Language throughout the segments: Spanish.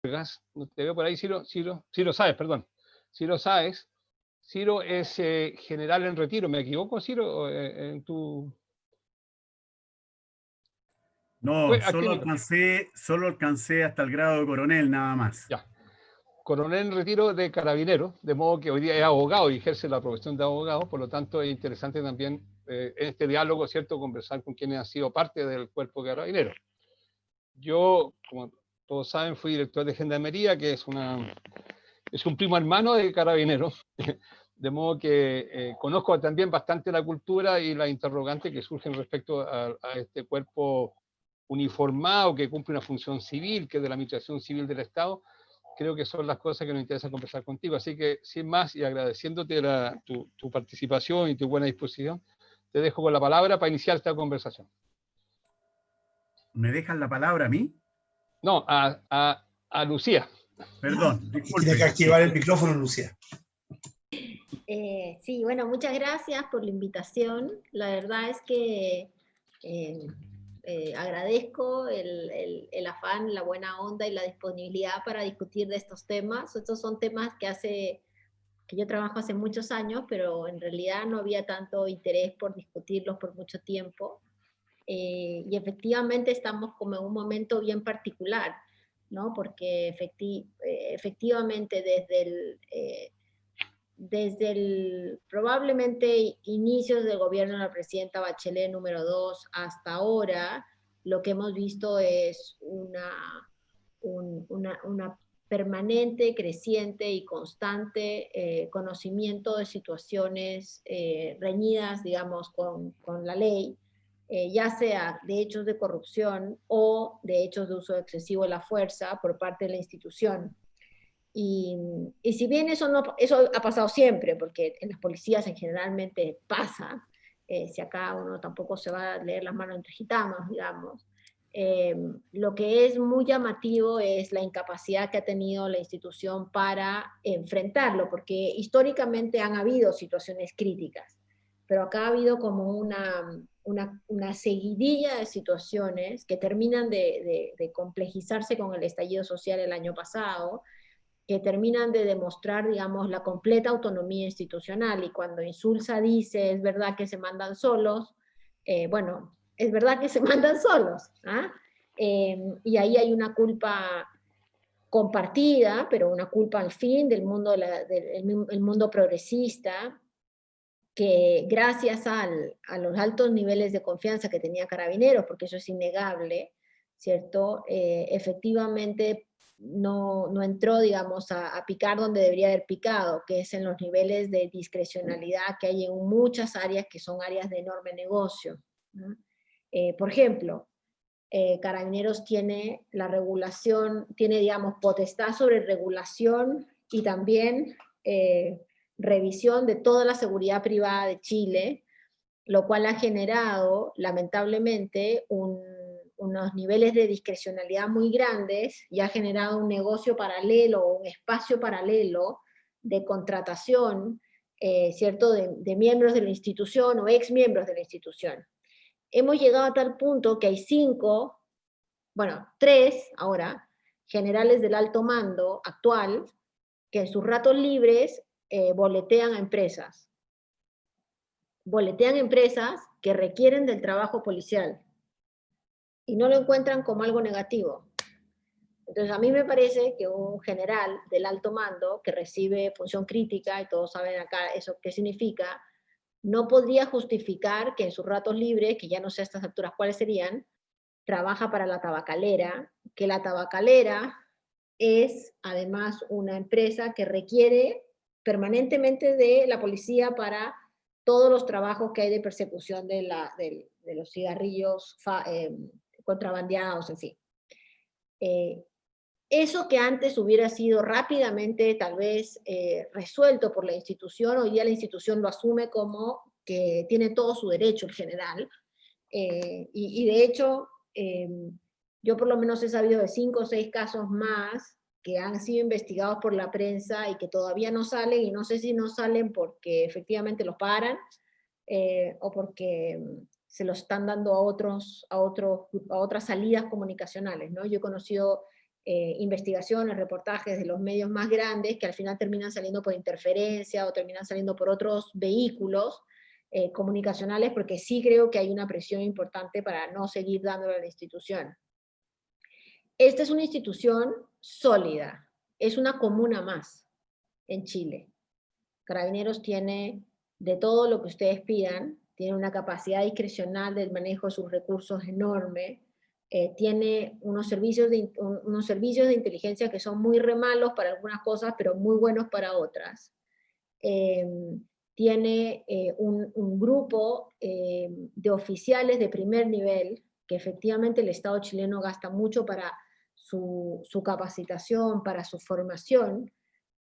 no te veo por ahí, Ciro Sáez, perdón. Ciro Sáez. Ciro es general en retiro, ¿me equivoco, Ciro? En tu... No, Activo. solo alcancé hasta el grado de coronel nada más. Ya. Coronel en retiro de Carabineros, de modo que hoy día es abogado y ejerce la profesión de abogado, por lo tanto es interesante también en este diálogo, ¿cierto?, conversar con quienes han sido parte del cuerpo de Carabineros. Yo, como todos saben, fui director de Gendarmería, que es un primo hermano de Carabineros, de modo que conozco también bastante la cultura y las interrogantes que surgen respecto a este cuerpo uniformado que cumple una función civil, que es de la Administración Civil del Estado. Creo que son las cosas que nos interesa conversar contigo. Así que, sin más, y agradeciéndote tu participación y tu buena disposición, te dejo con la palabra para iniciar esta conversación. ¿Me dejan la palabra a mí? No, a Lucía. Perdón, disculpe. Tiene que activar el micrófono, Lucía. Sí, bueno, muchas gracias por la invitación. La verdad es que agradezco el afán, la buena onda y la disponibilidad para discutir de estos temas. Estos son temas que yo trabajo hace muchos años, pero en realidad no había tanto interés por discutirlos por mucho tiempo. Y efectivamente estamos como en un momento bien particular, ¿no? Porque efectivamente desde el probablemente inicios del gobierno de la presidenta Bachelet número 2 hasta ahora, lo que hemos visto es una permanente, creciente y constante conocimiento de situaciones reñidas, digamos, con la ley, ya sea de hechos de corrupción o de hechos de uso excesivo de la fuerza por parte de la institución. Y si bien eso ha pasado siempre, porque en las policías en generalmente pasa, si acá uno tampoco se va a leer las manos entre gitanos, digamos, lo que es muy llamativo es la incapacidad que ha tenido la institución para enfrentarlo, porque históricamente han habido situaciones críticas, pero acá ha habido como una seguidilla de situaciones que terminan de complejizarse con el estallido social el año pasado, que terminan de demostrar, digamos, la completa autonomía institucional. Y cuando Insulza dice, es verdad que se mandan solos, bueno, es verdad que se mandan solos. ¿Ah? Y ahí hay una culpa compartida, pero una culpa al fin del mundo, el mundo progresista, que gracias a los altos niveles de confianza que tenía Carabineros, porque eso es innegable, ¿cierto? Efectivamente no entró, digamos, a picar donde debería haber picado, que es en los niveles de discrecionalidad que hay en muchas áreas que son áreas de enorme negocio, ¿no? Por ejemplo, Carabineros tiene la regulación, tiene, digamos, potestad sobre regulación y también revisión de toda la seguridad privada de Chile, lo cual ha generado, lamentablemente, unos niveles de discrecionalidad muy grandes y ha generado un negocio paralelo, un espacio paralelo de contratación, ¿cierto?, de miembros de la institución o ex miembros de la institución. Hemos llegado a tal punto que hay 3 ahora, generales del alto mando actual, que en sus ratos libres boletean a empresas. Boletean empresas que requieren del trabajo policial y no lo encuentran como algo negativo. Entonces a mí me parece que un general del alto mando que recibe función crítica, y todos saben acá eso qué significa, no podría justificar que en sus ratos libres, que ya no sé a estas alturas cuáles serían, trabaja para la tabacalera, que la tabacalera es además una empresa que requiere permanentemente de la policía para todos los trabajos que hay de persecución de los cigarrillos contrabandeados, en fin. Eso que antes hubiera sido rápidamente tal vez resuelto por la institución, hoy día la institución lo asume como que tiene todo su derecho el general, y de hecho yo por lo menos he sabido de 5 o 6 casos más que han sido investigados por la prensa y que todavía no salen, y no sé si no salen porque efectivamente los paran o porque se los están dando a otras salidas comunicacionales, ¿no? Yo he conocido investigaciones, reportajes de los medios más grandes que al final terminan saliendo por interferencia o terminan saliendo por otros vehículos comunicacionales, porque sí creo que hay una presión importante para no seguir dándole a la institución. Esta es una institución sólida, es una comuna más en Chile. Carabineros tiene de todo lo que ustedes pidan, tiene una capacidad discrecional del manejo de sus recursos enorme, tiene unos servicios de inteligencia que son muy re malos para algunas cosas, pero muy buenos para otras. Tiene un grupo de oficiales de primer nivel, que efectivamente el Estado chileno gasta mucho para su capacitación, para su formación,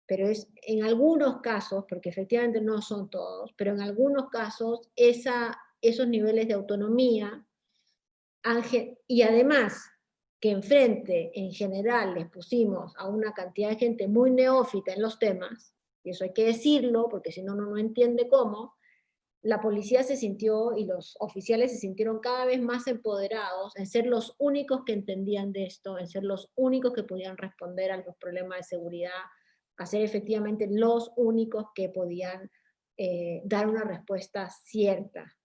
pero es en algunos casos, porque efectivamente no son todos, pero en algunos casos esos niveles de autonomía, y además que enfrente en general les pusimos a una cantidad de gente muy neófita en los temas, y eso hay que decirlo, porque si no, uno no entiende cómo, la policía se sintió y los oficiales se sintieron cada vez más empoderados en ser los únicos que entendían de esto, en ser los únicos que podían responder a los problemas de seguridad, a ser efectivamente los únicos que podían dar una respuesta cierta.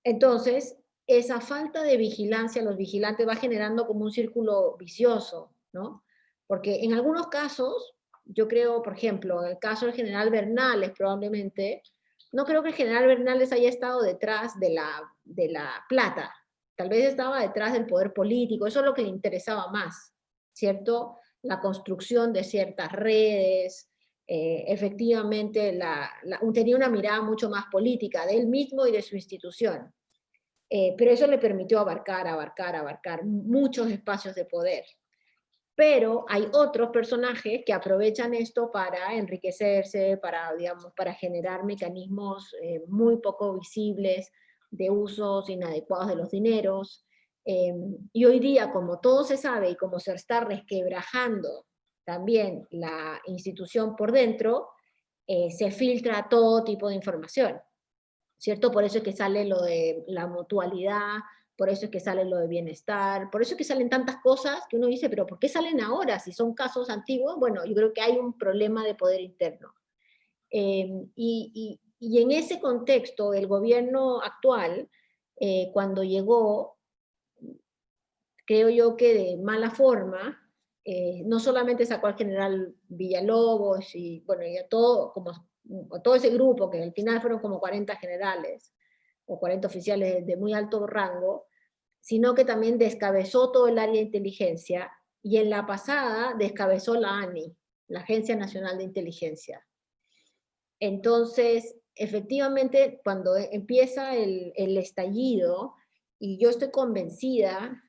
Entonces, esa falta de vigilancia a los vigilantes va generando como un círculo vicioso, ¿no? Porque en algunos casos, yo creo, por ejemplo, en el caso del general Bernales probablemente, no creo que el general Bernales haya estado detrás de la plata, tal vez estaba detrás del poder político, eso es lo que le interesaba más, ¿cierto? La construcción de ciertas redes, efectivamente tenía una mirada mucho más política de él mismo y de su institución. Pero eso le permitió abarcar muchos espacios de poder. Pero hay otros personajes que aprovechan esto para enriquecerse, para generar mecanismos muy poco visibles de usos inadecuados de los dineros. Y hoy día, como todo se sabe y como se está resquebrajando también la institución por dentro, se filtra todo tipo de información, ¿cierto? Por eso es que sale lo de la mutualidad, por eso es que sale lo de bienestar, por eso es que salen tantas cosas que uno dice, pero ¿por qué salen ahora si son casos antiguos? Bueno, yo creo que hay un problema de poder interno. Y en ese contexto, el gobierno actual, cuando llegó, creo yo que de mala forma, no solamente sacó al general Villalobos y, bueno, y a todo ese grupo, que al final fueron como 40 generales o 40 oficiales de muy alto rango, sino que también descabezó todo el área de inteligencia, y en la pasada descabezó la ANI, la Agencia Nacional de Inteligencia. Entonces, efectivamente, cuando empieza el estallido, y yo estoy convencida,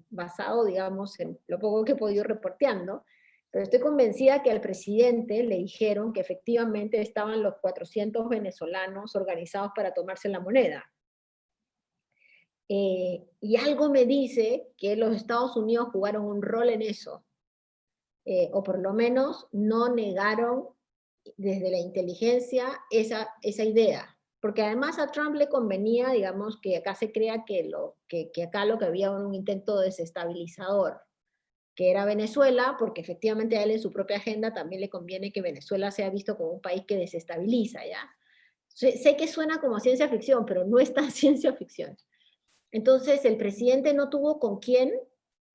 basado, digamos, en lo poco que he podido reporteando, pero estoy convencida que al presidente le dijeron que efectivamente estaban los 400 venezolanos organizados para tomarse la moneda. Y algo me dice que los Estados Unidos jugaron un rol en eso, o por lo menos no negaron desde la inteligencia esa idea. Porque además a Trump le convenía, digamos, que acá se crea que acá lo que había era un intento desestabilizador, que era Venezuela, porque efectivamente a él en su propia agenda también le conviene que Venezuela sea visto como un país que desestabiliza, ¿ya? Sé que suena como ciencia ficción, pero no es tan ciencia ficción. Entonces el presidente no tuvo con quién,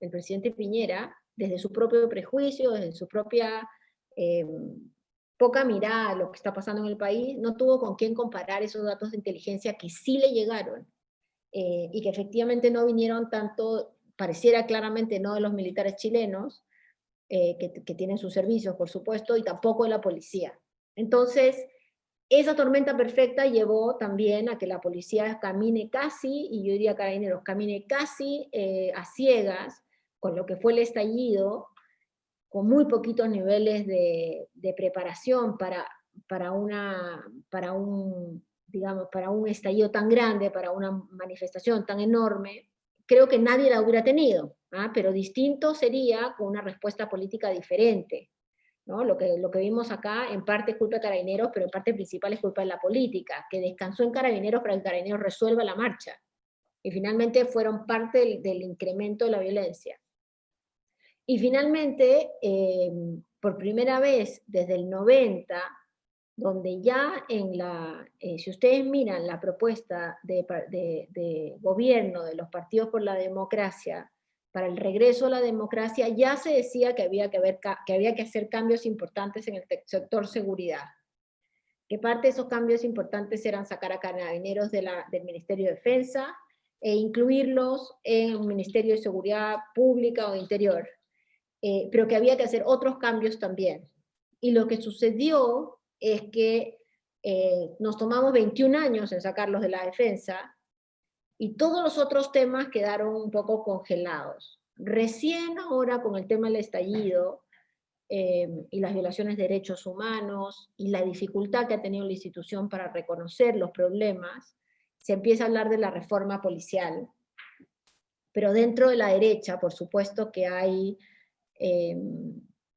el presidente Piñera, desde su propio prejuicio, desde su propia poca mirada a lo que está pasando en el país, no tuvo con quién comparar esos datos de inteligencia que sí le llegaron, y que efectivamente no vinieron tanto, pareciera claramente no de los militares chilenos, que tienen sus servicios, por supuesto, y tampoco de la policía. Entonces, esa tormenta perfecta llevó también a que la policía camine casi, y yo diría Carabineros, camine casi a ciegas con lo que fue el estallido, con muy poquitos niveles de preparación para un estallido tan grande, para una manifestación tan enorme. Creo que nadie la hubiera tenido, pero distinto sería con una respuesta política diferente, ¿no? Lo que vimos acá en parte es culpa de Carabineros, pero en parte principal es culpa de la política, que descansó en Carabineros para que Carabineros resuelva la marcha, y finalmente fueron parte del incremento de la violencia. Y finalmente, por primera vez desde el 90, donde ya si ustedes miran la propuesta de gobierno de los partidos por la democracia, para el regreso a la democracia, ya se decía que había que hacer cambios importantes en el sector seguridad. Que parte de esos cambios importantes eran sacar a carabineros del Ministerio de Defensa e incluirlos en un Ministerio de Seguridad Pública o de Interior. Pero que había que hacer otros cambios también. Y lo que sucedió es que nos tomamos 21 años en sacarlos de la defensa y todos los otros temas quedaron un poco congelados. Recién ahora con el tema del estallido y las violaciones de derechos humanos y la dificultad que ha tenido la institución para reconocer los problemas, se empieza a hablar de la reforma policial. Pero dentro de la derecha, por supuesto que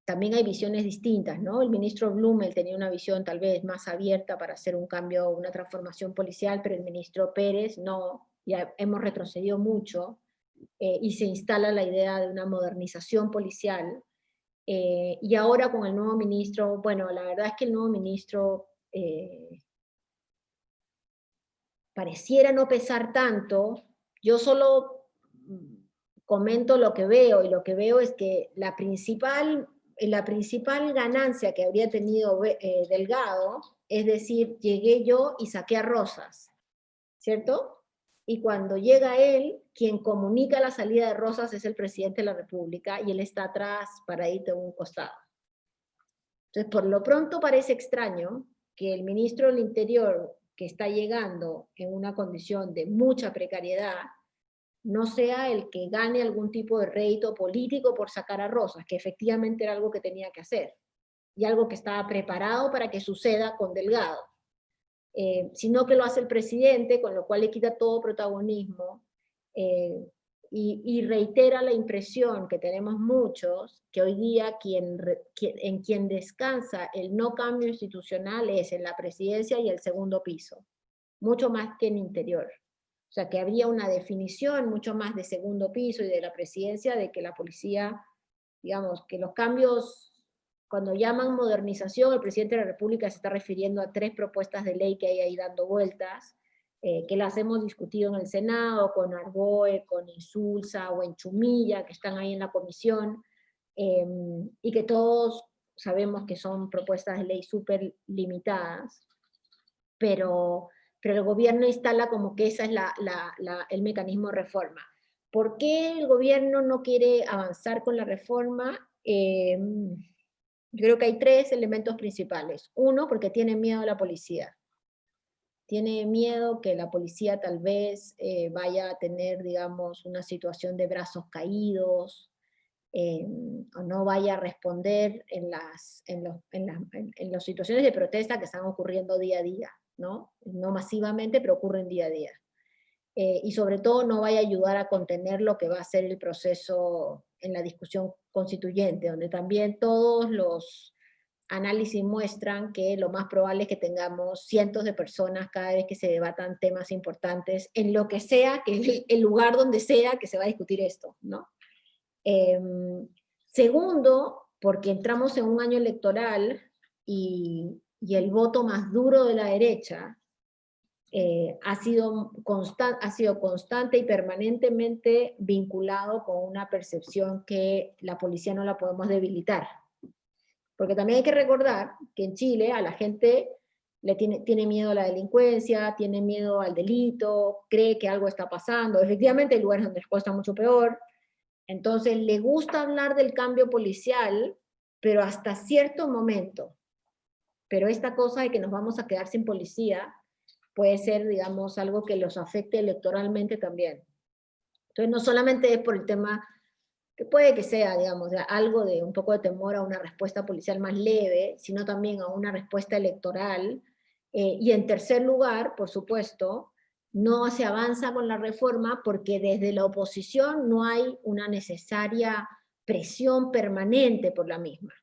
también hay visiones distintas, ¿no? El ministro Blumel tenía una visión tal vez más abierta para hacer un cambio, una transformación policial, pero el ministro Pérez no, ya hemos retrocedido mucho, y se instala la idea de una modernización policial, y ahora con el nuevo ministro, bueno, la verdad es que el nuevo ministro pareciera no pesar tanto. Yo solo comento lo que veo, y lo que veo es que la principal ganancia que habría tenido Delgado, es decir, llegué yo y saqué a Rosas, ¿cierto? Y cuando llega él, quien comunica la salida de Rosas es el presidente de la República, y él está atrás, paradito en un costado. Entonces, por lo pronto parece extraño que el ministro del Interior, que está llegando en una condición de mucha precariedad, no sea el que gane algún tipo de rédito político por sacar a Rosas, que efectivamente era algo que tenía que hacer, y algo que estaba preparado para que suceda con Delgado. Sino que lo hace el presidente, con lo cual le quita todo protagonismo, y reitera la impresión que tenemos muchos, que hoy día en quien descansa el no cambio institucional es en la presidencia y el segundo piso, mucho más que en Interior. O sea, que habría una definición mucho más de segundo piso y de la presidencia de que la policía, digamos, que los cambios, cuando llaman modernización, el presidente de la República se está refiriendo a 3 propuestas de ley que hay ahí dando vueltas, que las hemos discutido en el Senado, con Arboe, con Insulza o en Chumilla, que están ahí en la comisión, y que todos sabemos que son propuestas de ley súper limitadas, pero el gobierno instala como que ese es el mecanismo de reforma. ¿Por qué el gobierno no quiere avanzar con la reforma? Yo creo que hay 3 elementos principales. Uno, porque tiene miedo a la policía. Tiene miedo que la policía tal vez vaya a tener, digamos, una situación de brazos caídos, o no vaya a responder en las situaciones de protesta que están ocurriendo día a día, ¿no? No masivamente, pero ocurren día a día. Y sobre todo no vaya a ayudar a contener lo que va a ser el proceso en la discusión constituyente, donde también todos los análisis muestran que lo más probable es que tengamos cientos de personas cada vez que se debatan temas importantes, en lo que sea, que es el lugar donde sea que se va a discutir esto, ¿no? Segundo, porque entramos en un año electoral y el voto más duro de la derecha ha sido constante y permanentemente vinculado con una percepción que la policía no la podemos debilitar. Porque también hay que recordar que en Chile a la gente tiene miedo a la delincuencia, tiene miedo al delito, cree que algo está pasando. Efectivamente hay lugares donde les cuesta mucho peor. Entonces le gusta hablar del cambio policial, pero hasta cierto momento. Pero esta cosa de que nos vamos a quedar sin policía puede ser, digamos, algo que los afecte electoralmente también. Entonces no solamente es por el tema, que puede que sea, digamos, algo de un poco de temor a una respuesta policial más leve, sino también a una respuesta electoral. Y en tercer lugar, por supuesto, no se avanza con la reforma porque desde la oposición no hay una necesaria presión permanente por la misma.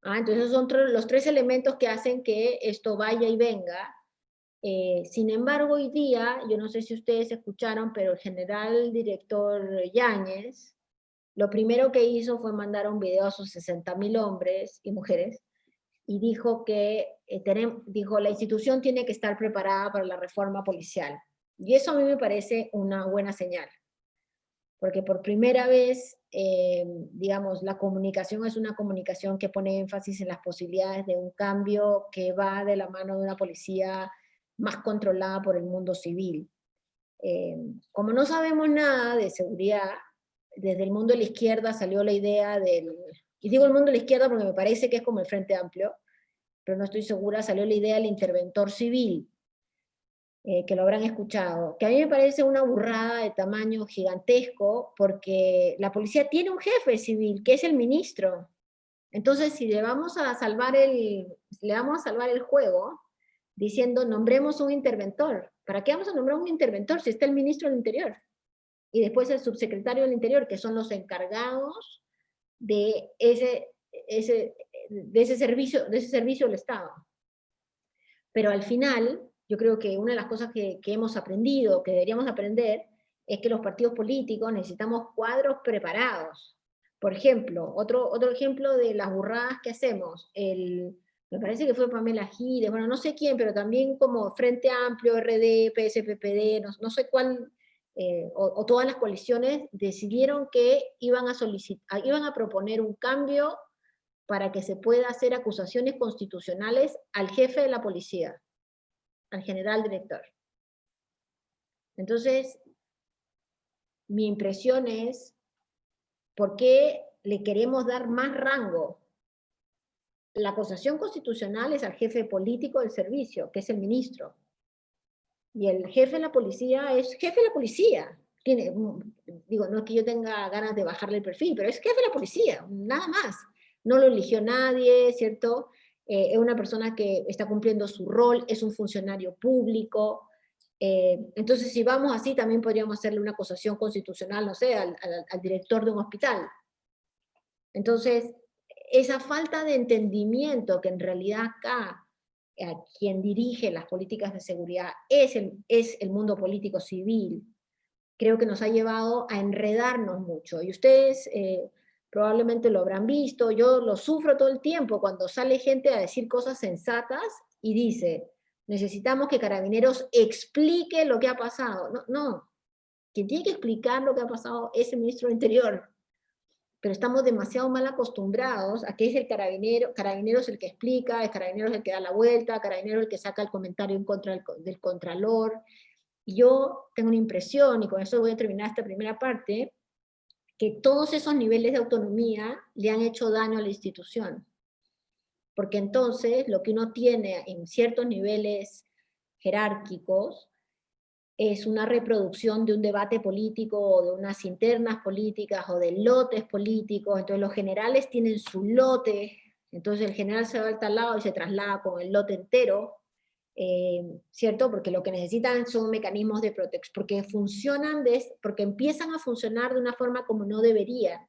Entonces son los 3 elementos que hacen que esto vaya y venga. Sin embargo, hoy día, yo no sé si ustedes escucharon, pero el general director Yáñez lo primero que hizo fue mandar un video a sus 60.000 hombres y mujeres, y dijo que dijo, la institución tiene que estar preparada para la reforma policial. Y eso a mí me parece una buena señal, porque por primera vez, digamos, la comunicación es una comunicación que pone énfasis en las posibilidades de un cambio que va de la mano de una policía más controlada por el mundo civil. Como no sabemos nada de seguridad, desde el mundo de la izquierda salió la idea y digo el mundo de la izquierda porque me parece que es como el Frente Amplio, pero no estoy segura, salió la idea del interventor civil, que lo habrán escuchado, que a mí me parece una burrada de tamaño gigantesco, porque la policía tiene un jefe civil, que es el ministro. Entonces, si le vamos a salvar el juego, diciendo, nombremos un interventor. ¿Para qué vamos a nombrar un interventor si está el ministro del Interior? Y después el subsecretario del Interior, que son los encargados de ese servicio del Estado. Pero al final, yo creo que una de las cosas que hemos aprendido, que deberíamos aprender, es que los partidos políticos necesitamos cuadros preparados. Por ejemplo, otro ejemplo de las burradas que hacemos, me parece que fue Pamela Giles, bueno, no sé quién, pero también como Frente Amplio, RD, PSPPD, no sé cuál, o todas las coaliciones decidieron que iban a proponer un cambio para que se pueda hacer acusaciones constitucionales al jefe de la policía, al general director. Entonces, mi impresión es, ¿por qué le queremos dar más rango? La acusación constitucional es al jefe político del servicio, que es el ministro. Y el jefe de la policía es jefe de la policía. Digo, no es que yo tenga ganas de bajarle el perfil, pero es jefe de la policía, nada más. No lo eligió nadie, ¿cierto? Es una persona que está cumpliendo su rol, es un funcionario público. Entonces, si vamos así, también podríamos hacerle una acusación constitucional, no sé, al director de un hospital. Entonces, esa falta de entendimiento que en realidad acá a quien dirige las políticas de seguridad es el mundo político civil, creo que nos ha llevado a enredarnos mucho. Y ustedes probablemente lo habrán visto, yo lo sufro todo el tiempo cuando sale gente a decir cosas sensatas y dice, necesitamos que Carabineros explique lo que ha pasado. No, quien tiene que explicar lo que ha pasado es el ministro del Interior. Pero estamos demasiado mal acostumbrados a que es el Carabineros el que explica, es Carabineros el que da la vuelta, Carabineros el que saca el comentario en contra del Contralor. Y yo tengo una impresión, y con eso voy a terminar esta primera parte, que todos esos niveles de autonomía le han hecho daño a la institución. Porque entonces lo que uno tiene en ciertos niveles jerárquicos es una reproducción de un debate político o de unas internas políticas o de lotes políticos. Entonces los generales tienen su lote, entonces el general se va al tal lado y se traslada con el lote entero, ¿cierto? Porque lo que necesitan son mecanismos de protección, porque empiezan a funcionar de una forma como no deberían,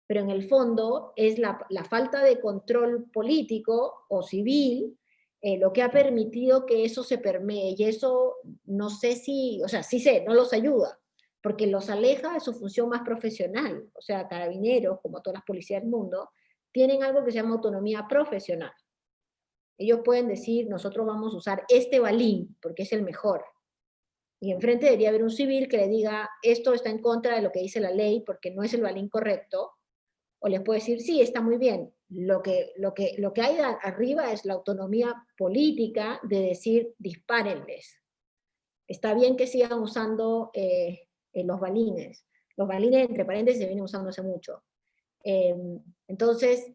pero en el fondo es la falta de control político o civil lo que ha permitido que eso se permee, y eso no sé si, o sea, sí sé, no los ayuda, porque los aleja de su función más profesional. O sea, Carabineros, como todas las policías del mundo, tienen algo que se llama autonomía profesional. Ellos pueden decir, nosotros vamos a usar este balín, porque es el mejor. Y enfrente debería haber un civil que le diga, esto está en contra de lo que dice la ley, porque no es el balín correcto, o les puede decir, sí, está muy bien. Lo que hay arriba es la autonomía política de decir, dispárenles. Está bien que sigan usando los balines. Los balines, entre paréntesis, se vienen usando hace mucho. Entonces,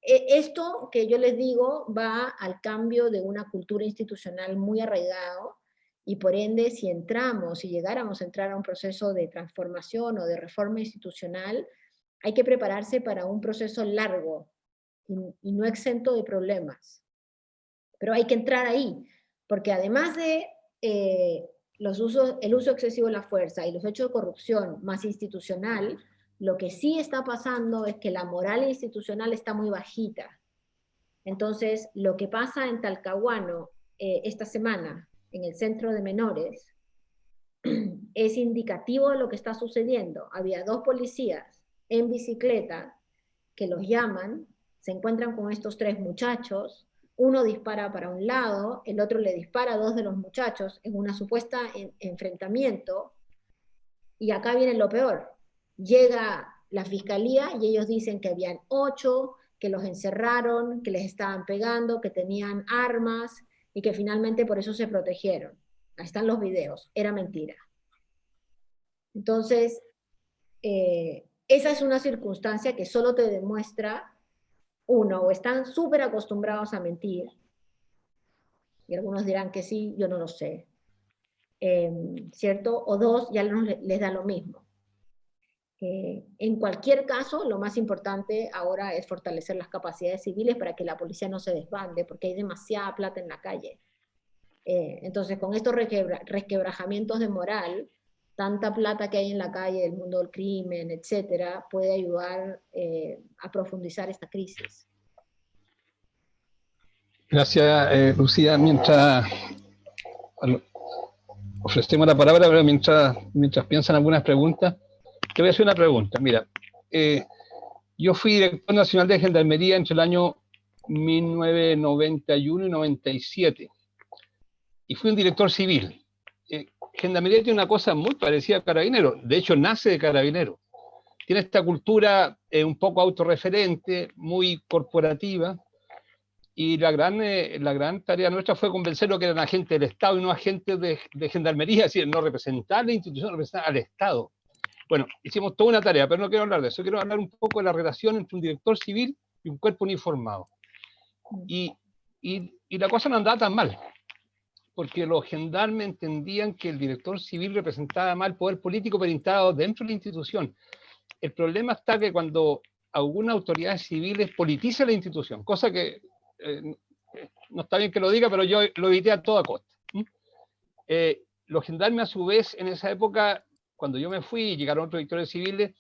esto que yo les digo va al cambio de una cultura institucional muy arraigado, y por ende, si llegáramos a entrar a un proceso de transformación o de reforma institucional, hay que prepararse para un proceso largo y no exento de problemas. Pero hay que entrar ahí, porque además de el uso excesivo de la fuerza y los hechos de corrupción más institucional, lo que sí está pasando es que la moral institucional está muy bajita. Entonces, lo que pasa en Talcahuano esta semana, en el centro de menores, es indicativo de lo que está sucediendo. Había 2 policías en bicicleta, que los llaman, se encuentran con estos 3 muchachos, uno dispara para un lado, el otro le dispara a 2 de los muchachos en una supuesta enfrentamiento, y acá viene lo peor. Llega la fiscalía y ellos dicen que habían 8, que los encerraron, que les estaban pegando, que tenían armas, y que finalmente por eso se protegieron. Ahí están los videos, era mentira. Entonces, esa es una circunstancia que solo te demuestra, uno, o están súper acostumbrados a mentir, y algunos dirán que sí, yo no lo sé, ¿cierto? O 2, ya les da lo mismo. En cualquier caso, lo más importante ahora es fortalecer las capacidades civiles para que la policía no se desbande, porque hay demasiada plata en la calle. Entonces, con estos resquebrajamientos de moral, tanta plata que hay en la calle del mundo del crimen, etcétera, puede ayudar a profundizar esta crisis. Gracias, Lucía. Mientras ofrecemos la palabra, pero mientras piensan algunas preguntas, te voy a hacer una pregunta. Mira, yo fui director nacional de Gendarmería entre el año 1991 y 97, y fui un director civil. Gendarmería tiene una cosa muy parecida a Carabineros, de hecho nace de Carabineros. Tiene esta cultura un poco autorreferente, muy corporativa, y la gran tarea nuestra fue convencerlos que eran agentes del Estado y no agentes de Gendarmería, es decir, no representar la institución, representar al Estado. Bueno, hicimos toda una tarea, pero no quiero hablar de eso, quiero hablar un poco de la relación entre un director civil y un cuerpo uniformado. Y la cosa no andaba tan mal, porque los gendarmes entendían que el director civil representaba más el poder político, pero instalado dentro de la institución. El problema está que cuando algunas autoridades civiles politizan la institución, cosa que no está bien que lo diga, pero yo lo evité a toda costa. Los gendarmes, a su vez, en esa época, cuando yo me fui y llegaron otros directores civiles,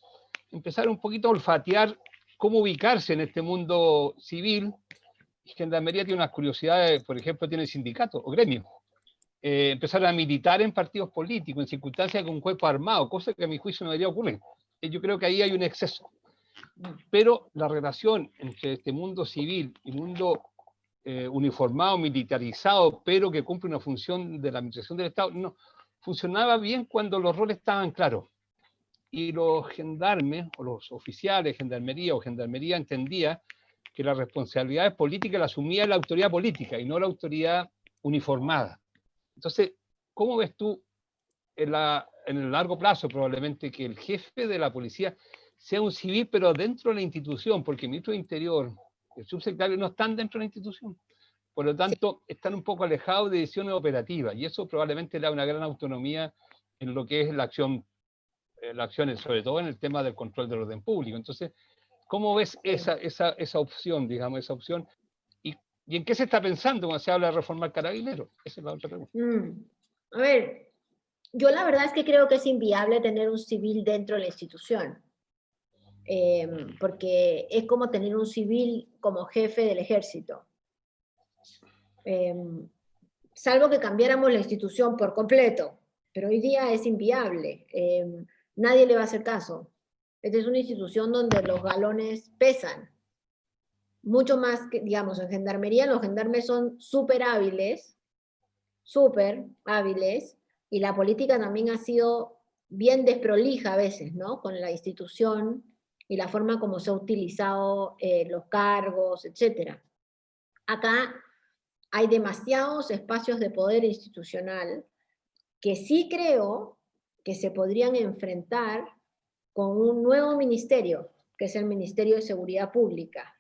empezaron un poquito a olfatear cómo ubicarse en este mundo civil. Gendarmería tiene unas curiosidades, por ejemplo, tiene sindicatos o gremios. Empezaron a militar en partidos políticos, en circunstancias con un cuerpo armado, cosa que a mi juicio no debería ocurrir. Yo creo que ahí hay un exceso. Pero la relación entre este mundo civil y mundo uniformado, militarizado, pero que cumple una función de la administración del Estado, no funcionaba bien cuando los roles estaban claros. Y los gendarmes, o los oficiales de gendarmería o gendarmería, entendía que las responsabilidades políticas las asumía la autoridad política y no la autoridad uniformada. Entonces, ¿cómo ves tú en el largo plazo probablemente que el jefe de la policía sea un civil, pero dentro de la institución? Porque el ministro de Interior, el subsecretario, no están dentro de la institución. Por lo tanto, están un poco alejados de decisiones operativas, y eso probablemente le da una gran autonomía en lo que es la acción, sobre todo en el tema del control del orden público. Entonces, ¿cómo ves esa opción, digamos, esa opción? ¿Y en qué se está pensando cuando se habla de reformar Carabineros? Esa es la otra pregunta. A ver, yo la verdad es que creo que es inviable tener un civil dentro de la institución. Porque es como tener un civil como jefe del ejército. Salvo que cambiáramos la institución por completo, pero hoy día es inviable. Nadie le va a hacer caso. Esta es una institución donde los galones pesan. Mucho más que, digamos, en gendarmería, los gendarmes son súper hábiles, y la política también ha sido bien desprolija a veces, ¿no? Con la institución y la forma como se ha utilizado los cargos, etc. Acá hay demasiados espacios de poder institucional que sí creo que se podrían enfrentar con un nuevo ministerio, que es el Ministerio de Seguridad Pública.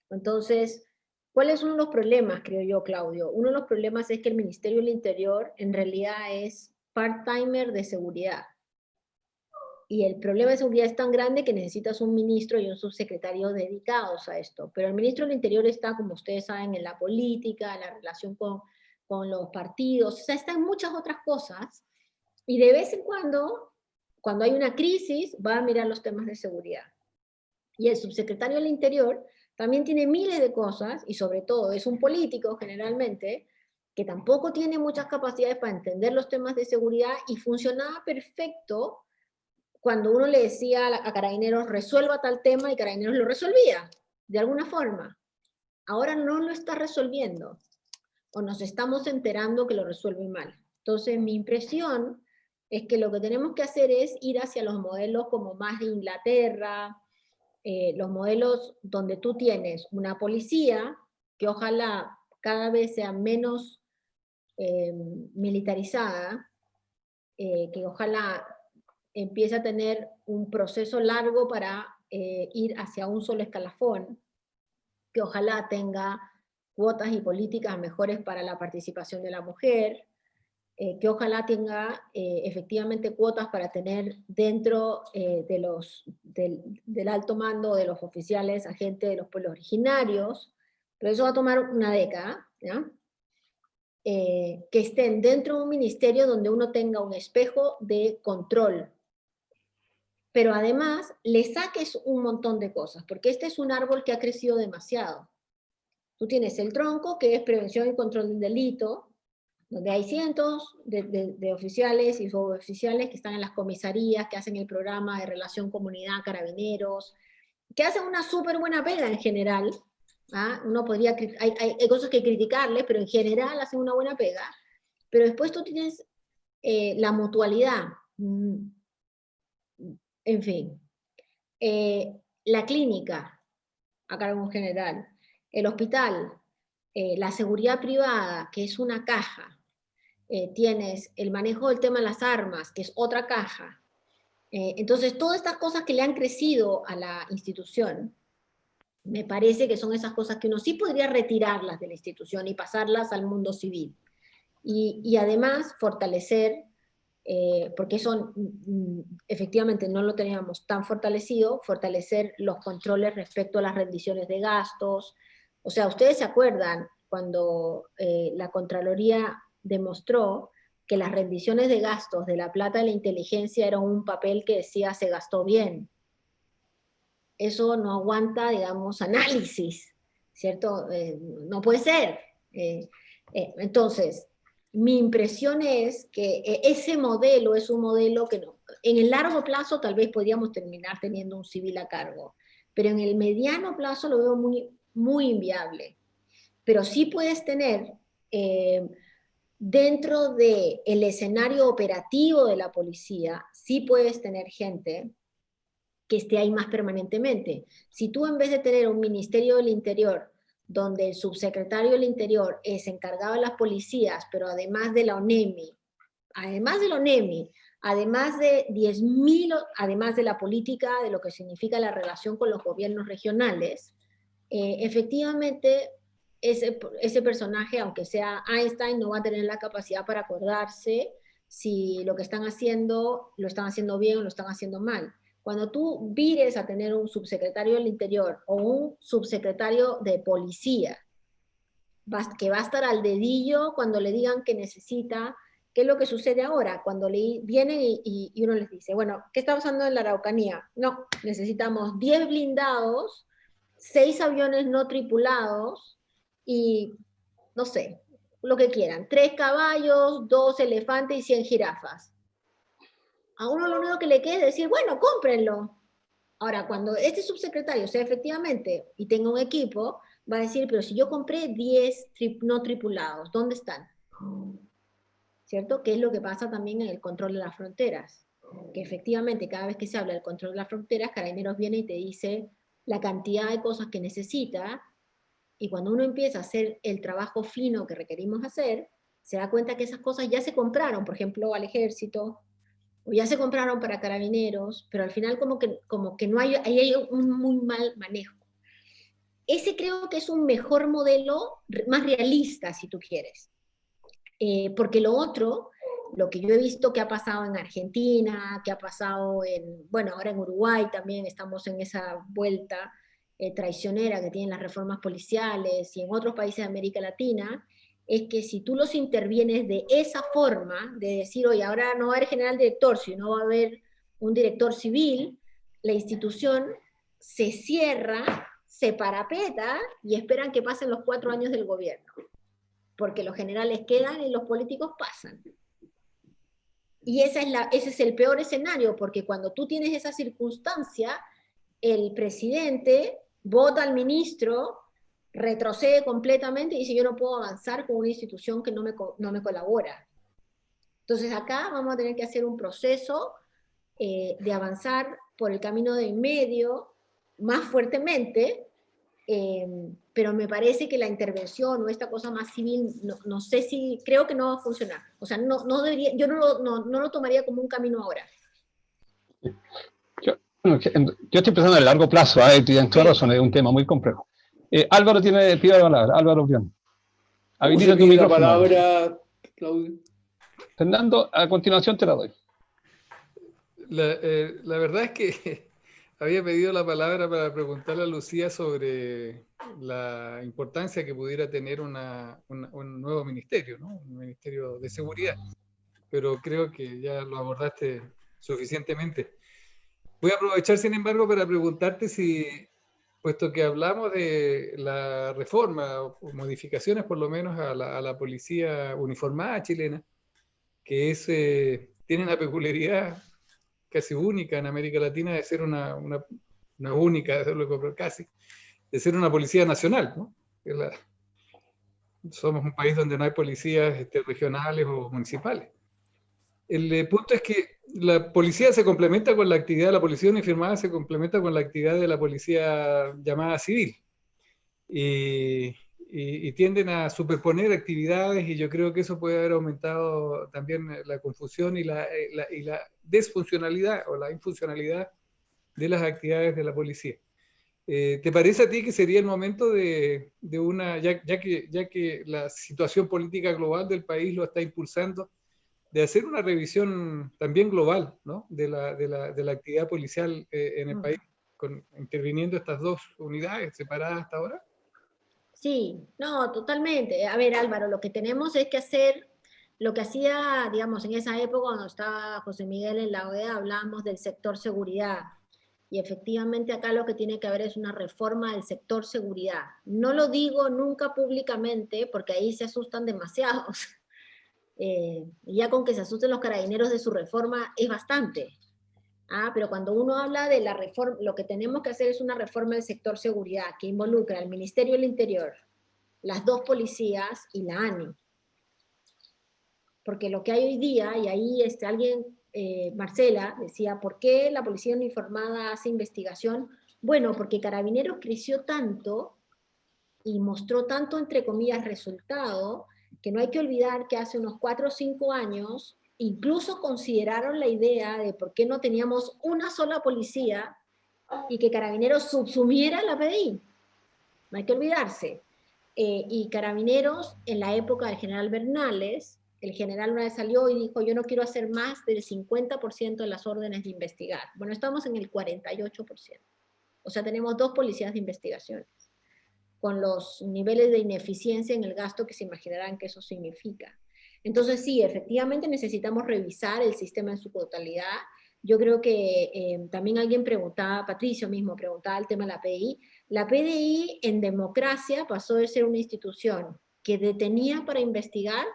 Entonces, ¿cuál es uno de los problemas, creo yo, Claudio? Uno de los problemas es que el Ministerio del Interior en realidad es part-timer de seguridad. Y el problema de seguridad es tan grande que necesitas un ministro y un subsecretario dedicados a esto. Pero el ministro del Interior está, como ustedes saben, en la política, en la relación con los partidos, o sea, está en muchas otras cosas. Y de vez en cuando hay una crisis, va a mirar los temas de seguridad. Y el subsecretario del Interior también tiene miles de cosas, y sobre todo es un político generalmente, que tampoco tiene muchas capacidades para entender los temas de seguridad, y funcionaba perfecto cuando uno le decía a Carabineros, resuelva tal tema, y Carabineros lo resolvía, de alguna forma. Ahora no lo está resolviendo, o nos estamos enterando que lo resuelve mal. Entonces, mi impresión es que lo que tenemos que hacer es ir hacia los modelos como más de Inglaterra, los modelos donde tú tienes una policía, que ojalá cada vez sea menos militarizada, que ojalá empiece a tener un proceso largo para ir hacia un solo escalafón, que ojalá tenga cuotas y políticas mejores para la participación de la mujer, que ojalá tenga efectivamente cuotas para tener dentro del alto mando de los oficiales a gente de los pueblos originarios, pero eso va a tomar una década, ¿ya? Que estén dentro de un ministerio donde uno tenga un espejo de control, pero además le saques un montón de cosas, porque este es un árbol que ha crecido demasiado. Tú tienes el tronco, que es prevención y control del delito, donde hay cientos de oficiales y suboficiales que están en las comisarías, que hacen el programa de relación comunidad, carabineros, que hacen una súper buena pega en general. ¿Ah? Uno podría, hay cosas que criticarles, pero en general hacen una buena pega. Pero después tú tienes la mutualidad. En fin. La clínica, a cargo general. El hospital. La seguridad privada, que es una caja. Tienes el manejo del tema de las armas, que es otra caja. Entonces, todas estas cosas que le han crecido a la institución, me parece que son esas cosas que uno sí podría retirarlas de la institución y pasarlas al mundo civil. Y además fortalecer, porque eso efectivamente no lo teníamos tan fortalecido, fortalecer los controles respecto a las rendiciones de gastos. O sea, ustedes se acuerdan cuando la Contraloría demostró que las rendiciones de gastos de la plata de la inteligencia eran un papel que decía se gastó bien. Eso no aguanta, digamos, análisis, ¿cierto? No puede ser. Entonces, mi impresión es que ese modelo es un modelo que no, en el largo plazo tal vez podríamos terminar teniendo un civil a cargo, pero en el mediano plazo lo veo muy, muy inviable. Pero sí puedes tener, dentro del escenario operativo de la policía, sí puedes tener gente que esté ahí más permanentemente. Si tú en vez de tener un Ministerio del Interior, donde el subsecretario del Interior es encargado de las policías, pero además de la ONEMI, además de 10.000, además de la política, de lo que significa la relación con los gobiernos regionales, efectivamente ese personaje, aunque sea Einstein, no va a tener la capacidad para acordarse si lo que están haciendo, lo están haciendo bien o lo están haciendo mal. Cuando tú vires a tener un subsecretario del Interior o un subsecretario de Policía, que va a estar al dedillo cuando le digan que necesita, ¿qué es lo que sucede ahora? Cuando vienen y uno les dice, bueno, ¿qué está pasando en la Araucanía? No, necesitamos 10 blindados, 6 aviones no tripulados y, no sé, lo que quieran, 3 caballos, 2 elefantes y 100 jirafas. A uno lo único que le queda es decir, bueno, cómprenlo. Ahora, cuando este subsecretario sea efectivamente y tenga un equipo, va a decir, pero si yo compré 10 no tripulados, ¿dónde están? ¿Cierto? ¿Qué es lo que pasa también en el control de las fronteras? Que efectivamente cada vez que se habla del control de las fronteras, Carabineros viene y te dice la cantidad de cosas que necesita, y cuando uno empieza a hacer el trabajo fino que requerimos hacer, se da cuenta que esas cosas ya se compraron, por ejemplo, al ejército, o ya se compraron para Carabineros, pero al final como que no hay, ahí hay un muy mal manejo. Ese creo que es un mejor modelo, más realista, si tú quieres. Porque lo otro, lo que yo he visto que ha pasado en Argentina, que ha pasado bueno, ahora en Uruguay también estamos en esa vuelta traicionera que tienen las reformas policiales, y en otros países de América Latina, es que si tú los intervienes de esa forma, de decir, oye, ahora no va a haber general director, sino va a haber un director civil, la institución se cierra, se parapeta y esperan que pasen los 4 años del gobierno. Porque los generales quedan y los políticos pasan. Y ese es el peor escenario, porque cuando tú tienes esa circunstancia, el presidente vota al ministro, retrocede completamente y dice yo no puedo avanzar con una institución que no me colabora. Entonces acá vamos a tener que hacer un proceso de avanzar por el camino de en medio más fuertemente, pero me parece que la intervención o esta cosa más civil, no sé si, creo que no va a funcionar. O sea, no debería, yo no lo tomaría como un camino ahora. Yo estoy pensando en el largo plazo, tienes toda razón, es un tema muy complejo. Álvaro pide la palabra, Álvaro Brión. Habilita tu la micrófono. palabra, Claudio? Fernando, a continuación te la doy. La verdad es que había pedido la palabra para preguntarle a Lucía sobre la importancia que pudiera tener un nuevo ministerio, ¿no? Un ministerio de seguridad, pero creo que ya lo abordaste suficientemente. Voy a aprovechar, sin embargo, para preguntarte si, puesto que hablamos de la reforma o modificaciones por lo menos a la policía uniformada chilena, que tiene una peculiaridad casi única en América Latina de ser no única, desde luego, pero casi, de ser una policía nacional, ¿no? Somos un país donde no hay policías regionales o municipales. El punto es que la policía se complementa con la actividad, la policía uniformada se complementa con la actividad de la policía llamada civil. Y tienden a superponer actividades, y yo creo que eso puede haber aumentado también la confusión y la desfuncionalidad o la infuncionalidad de las actividades de la policía. ¿Te parece a ti que sería el momento de ya que la situación política global del país lo está impulsando, de hacer una revisión también global, ¿no? de la actividad policial en el país, interviniendo estas dos unidades separadas hasta ahora? Sí, no, totalmente. A ver, Álvaro, lo que tenemos es que hacer lo que hacía, digamos, en esa época cuando estaba José Miguel en la OEA, hablábamos del sector seguridad. Y efectivamente acá lo que tiene que haber es una reforma del sector seguridad. No lo digo nunca públicamente porque ahí se asustan demasiados. Ya con que se asusten los carabineros de su reforma es bastante. Pero cuando uno habla de la reforma, lo que tenemos que hacer es una reforma del sector seguridad que involucra al Ministerio del Interior, las dos policías y la ANI. Porque lo que hay hoy día, y ahí Marcela decía, ¿por qué la policía uniformada hace investigación? Bueno, porque Carabineros creció tanto y mostró tanto, entre comillas, resultado, que no hay que olvidar que hace unos 4 o 5 años incluso consideraron la idea de por qué no teníamos una sola policía y que Carabineros subsumiera la PDI. No hay que olvidarse. Y Carabineros, en la época del general Bernales, el general una vez salió y dijo, yo no quiero hacer más del 50% de las órdenes de investigar. Bueno, estamos en el 48%. O sea, tenemos 2 policías de investigaciones, con los niveles de ineficiencia en el gasto que se imaginarán que eso significa. Entonces, sí, efectivamente necesitamos revisar el sistema en su totalidad. Yo creo que también alguien preguntaba, Patricio mismo preguntaba el tema de la PDI. La PDI en democracia pasó de ser una institución que detenía para investigar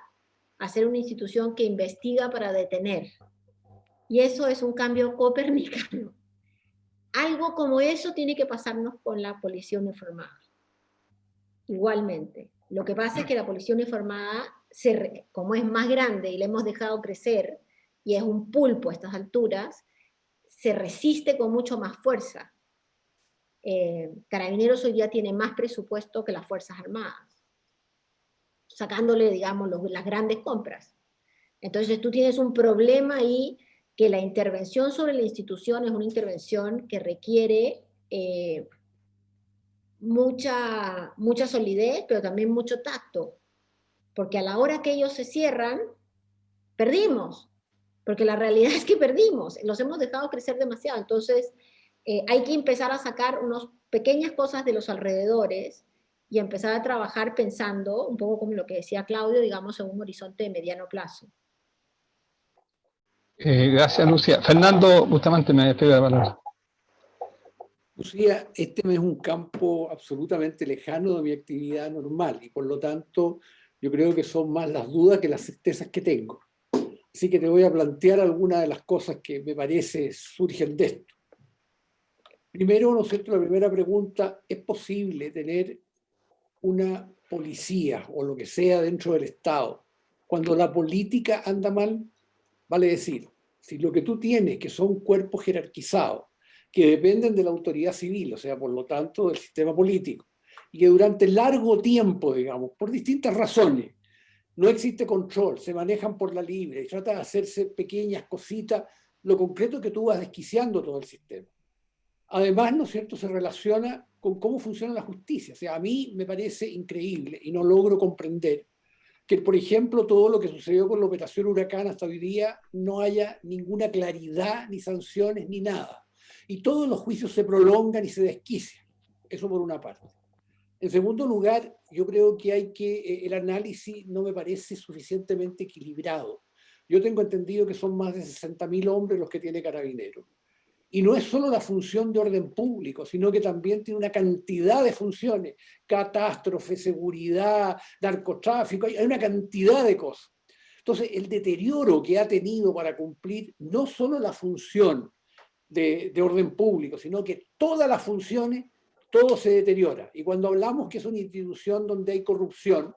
a ser una institución que investiga para detener. Y eso es un cambio copernicano. Algo como eso tiene que pasarnos con la policía uniformada. Igualmente. Lo que pasa es que la policía uniformada, como es más grande y le hemos dejado crecer, y es un pulpo a estas alturas, se resiste con mucho más fuerza. Carabineros hoy día tiene más presupuesto que las Fuerzas Armadas, sacándole, digamos, las grandes compras. Entonces tú tienes un problema ahí, que la intervención sobre la institución es una intervención que requiere mucha solidez, pero también mucho tacto, porque a la hora que ellos se cierran, perdimos, porque la realidad es que perdimos, los hemos dejado crecer demasiado. Entonces hay que empezar a sacar unas pequeñas cosas de los alrededores y empezar a trabajar pensando, un poco como lo que decía Claudio, digamos, en un horizonte de mediano plazo. Gracias, Lucía. Fernando Bustamante me pide la palabra. Lucía, este es un campo absolutamente lejano de mi actividad normal y por lo tanto yo creo que son más las dudas que las certezas que tengo. Así que te voy a plantear algunas de las cosas que me parece surgen de esto. Primero, ¿no es cierto? La primera pregunta: ¿es posible tener una policía o lo que sea dentro del Estado cuando la política anda mal? Vale decir, si lo que tú tienes, que son cuerpos jerarquizados, que dependen de la autoridad civil, o sea, por lo tanto, del sistema político, y que durante largo tiempo, digamos, por distintas razones, no existe control, se manejan por la libre y trata de hacerse pequeñas cositas, lo concreto es que tú vas desquiciando todo el sistema. Además, ¿no es cierto?, se relaciona con cómo funciona la justicia. O sea, a mí me parece increíble y no logro comprender que, por ejemplo, todo lo que sucedió con la operación Huracán hasta hoy día no haya ninguna claridad, ni sanciones, ni nada. Y todos los juicios se prolongan y se desquician. Eso por una parte. En segundo lugar, yo creo que el análisis no me parece suficientemente equilibrado. Yo tengo entendido que son más de 60.000 hombres los que tiene Carabineros. Y no es solo la función de orden público, sino que también tiene una cantidad de funciones: catástrofe, seguridad, narcotráfico, hay una cantidad de cosas. Entonces, el deterioro que ha tenido para cumplir no solo la función de orden público, sino que todas las funciones, todo se deteriora. Y cuando hablamos que es una institución donde hay corrupción,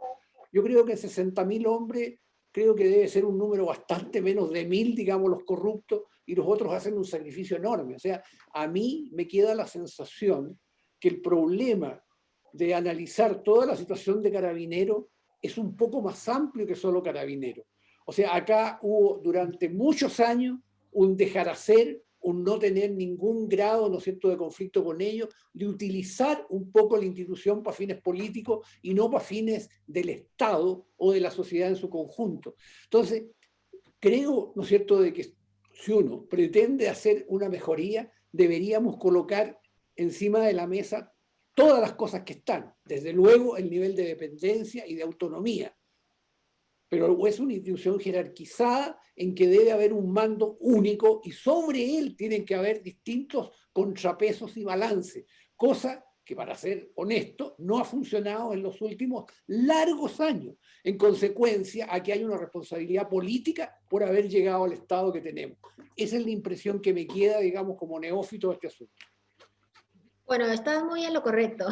yo creo que 60.000 hombres, creo que debe ser un número bastante menos de 1.000, digamos, los corruptos, y los otros hacen un sacrificio enorme. O sea, a mí me queda la sensación que el problema de analizar toda la situación de Carabineros es un poco más amplio que solo Carabineros. O sea, acá hubo durante muchos años un dejar hacer, un no tener ningún grado, ¿no es cierto?, de conflicto con ellos, de utilizar un poco la institución para fines políticos y no para fines del Estado o de la sociedad en su conjunto. Entonces, creo, ¿no es cierto?, de que si uno pretende hacer una mejoría, deberíamos colocar encima de la mesa todas las cosas que están, desde luego el nivel de dependencia y de autonomía, pero es una institución jerarquizada en que debe haber un mando único y sobre él tienen que haber distintos contrapesos y balances, cosa que, para ser honesto, no ha funcionado en los últimos largos años. En consecuencia, aquí hay una responsabilidad política por haber llegado al estado que tenemos. Esa es la impresión que me queda, digamos, como neófito de este asunto. Bueno, estás muy en lo correcto,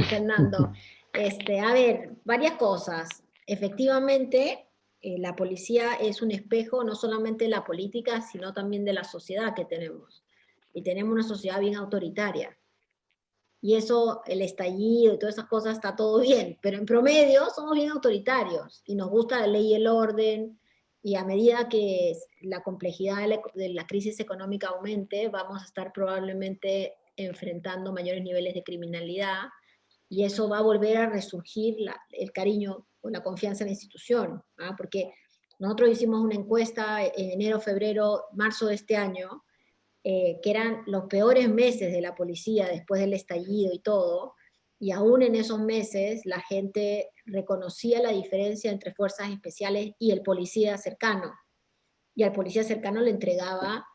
Fernando. A ver, varias cosas. Efectivamente, la policía es un espejo no solamente de la política, sino también de la sociedad que tenemos. Y tenemos una sociedad bien autoritaria. Y eso, el estallido y todas esas cosas, está todo bien, pero en promedio somos bien autoritarios y nos gusta la ley y el orden, y a medida que la complejidad de la crisis económica aumente, vamos a estar probablemente enfrentando mayores niveles de criminalidad, y eso va a volver a resurgir el cariño o la confianza en la institución, ¿ah? Porque nosotros hicimos una encuesta en enero, febrero, marzo de este año, que eran los peores meses de la policía después del estallido y todo, y aún en esos meses la gente reconocía la diferencia entre fuerzas especiales y el policía cercano, y al policía cercano le entregaba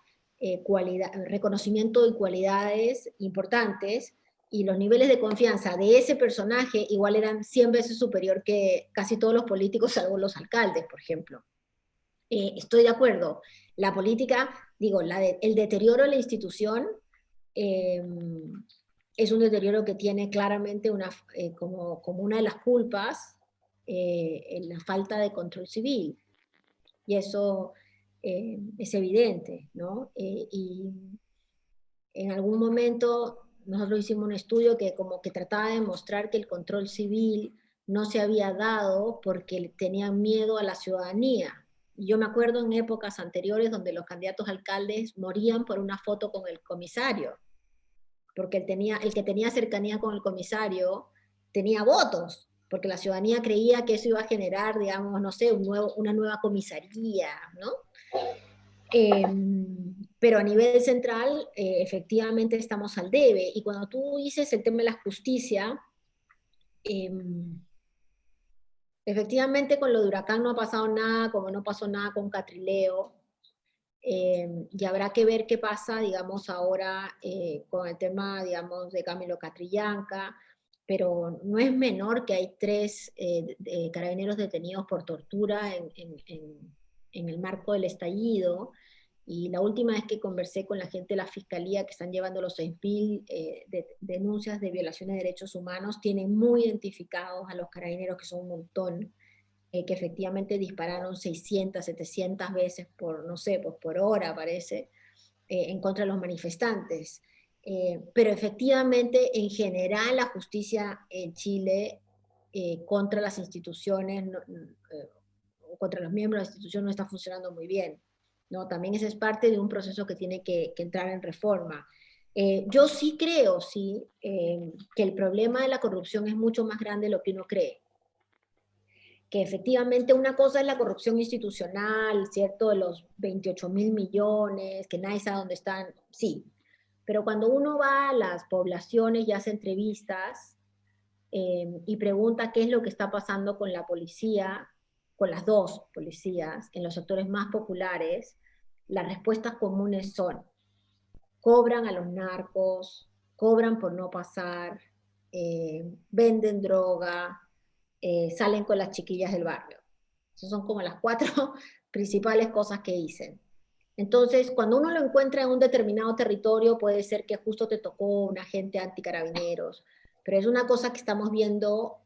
reconocimiento y cualidades importantes, y los niveles de confianza de ese personaje igual eran 100 veces superior que casi todos los políticos, salvo los alcaldes, por ejemplo. Estoy de acuerdo. La política, digo, el deterioro de la institución es un deterioro que tiene claramente como una de las culpas en la falta de control civil. Y eso es evidente, ¿no? Y en algún momento nosotros hicimos un estudio que como que trataba de mostrar que el control civil no se había dado porque tenían miedo a la ciudadanía. Yo me acuerdo en épocas anteriores donde los candidatos a alcaldes morían por una foto con el comisario, porque el que tenía cercanía con el comisario tenía votos, porque la ciudadanía creía que eso iba a generar, digamos, no sé, una nueva comisaría, ¿no? Pero a nivel central, efectivamente estamos al debe. Y cuando tú dices el tema de la justicia, efectivamente con lo de Huracán no ha pasado nada, como no pasó nada con Catrileo, y habrá que ver qué pasa, digamos, ahora con el tema, digamos, de Camilo Catrillanca, pero no es menor que hay 3 carabineros detenidos por tortura en el marco del estallido, y la última vez que conversé con la gente de la Fiscalía, que están llevando los 6.000 denuncias de violaciones de derechos humanos, tienen muy identificados a los carabineros, que son un montón, que efectivamente dispararon 600, 700 veces por, no sé, pues por hora parece, en contra de los manifestantes. Pero efectivamente, en general, la justicia en Chile contra las instituciones, o contra los miembros de la institución no está funcionando muy bien, ¿no? También ese es parte de un proceso que tiene que entrar en reforma. Yo sí creo, sí, que el problema de la corrupción es mucho más grande de lo que uno cree. Que efectivamente una cosa es la corrupción institucional, ¿cierto? De los 28.000 millones, que nadie sabe dónde están, sí. Pero cuando uno va a las poblaciones y hace entrevistas y pregunta qué es lo que está pasando con la policía, con las dos policías, en los sectores más populares, las respuestas comunes son: cobran a los narcos, cobran por no pasar, venden droga, salen con las chiquillas del barrio. Esas son como las 4 principales cosas que dicen. Entonces, cuando uno lo encuentra en un determinado territorio, puede ser que justo te tocó un agente anticarabineros, pero es una cosa que estamos viendo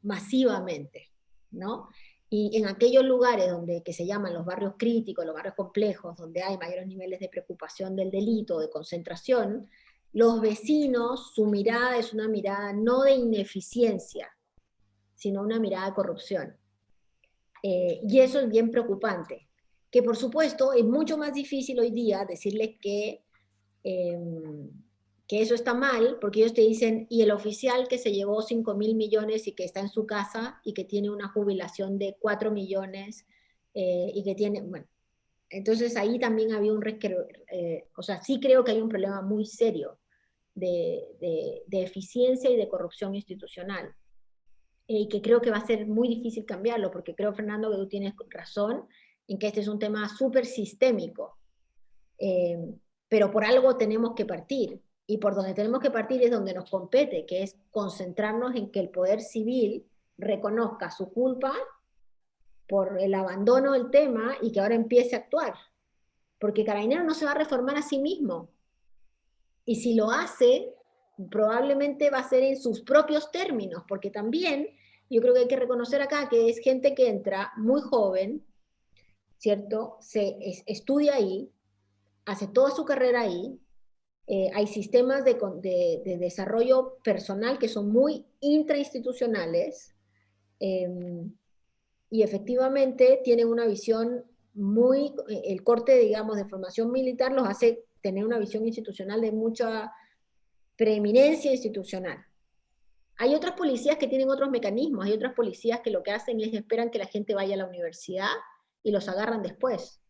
masivamente, ¿no? Y en aquellos lugares que se llaman los barrios críticos, los barrios complejos, donde hay mayores niveles de preocupación del delito, de concentración, los vecinos, su mirada es una mirada no de ineficiencia, sino una mirada de corrupción. Y eso es bien preocupante. Que por supuesto es mucho más difícil hoy día decirles que eso está mal, porque ellos te dicen, y el oficial que se llevó 5.000 millones y que está en su casa y que tiene una jubilación de 4 millones y que tiene, bueno, entonces ahí también había o sea, sí creo que hay un problema muy serio de eficiencia y de corrupción institucional. Y que creo que va a ser muy difícil cambiarlo, porque creo, Fernando, que tú tienes razón en que este es un tema súper sistémico, pero por algo tenemos que partir, y por donde tenemos que partir es donde nos compete, que es concentrarnos en que el poder civil reconozca su culpa por el abandono del tema y que ahora empiece a actuar, porque Carabineros no se va a reformar a sí mismo, y si lo hace, probablemente va a ser en sus propios términos, porque también yo creo que hay que reconocer acá que es gente que entra muy joven, ¿cierto? Estudia ahí, hace toda su carrera ahí, hay sistemas de desarrollo personal que son muy intrainstitucionales, y efectivamente tienen una visión muy, el corte, digamos, de formación militar los hace tener una visión institucional de mucha preeminencia institucional. Hay otras policías que tienen otros mecanismos, hay otras policías que lo que hacen es esperan que la gente vaya a la universidad y los agarran después.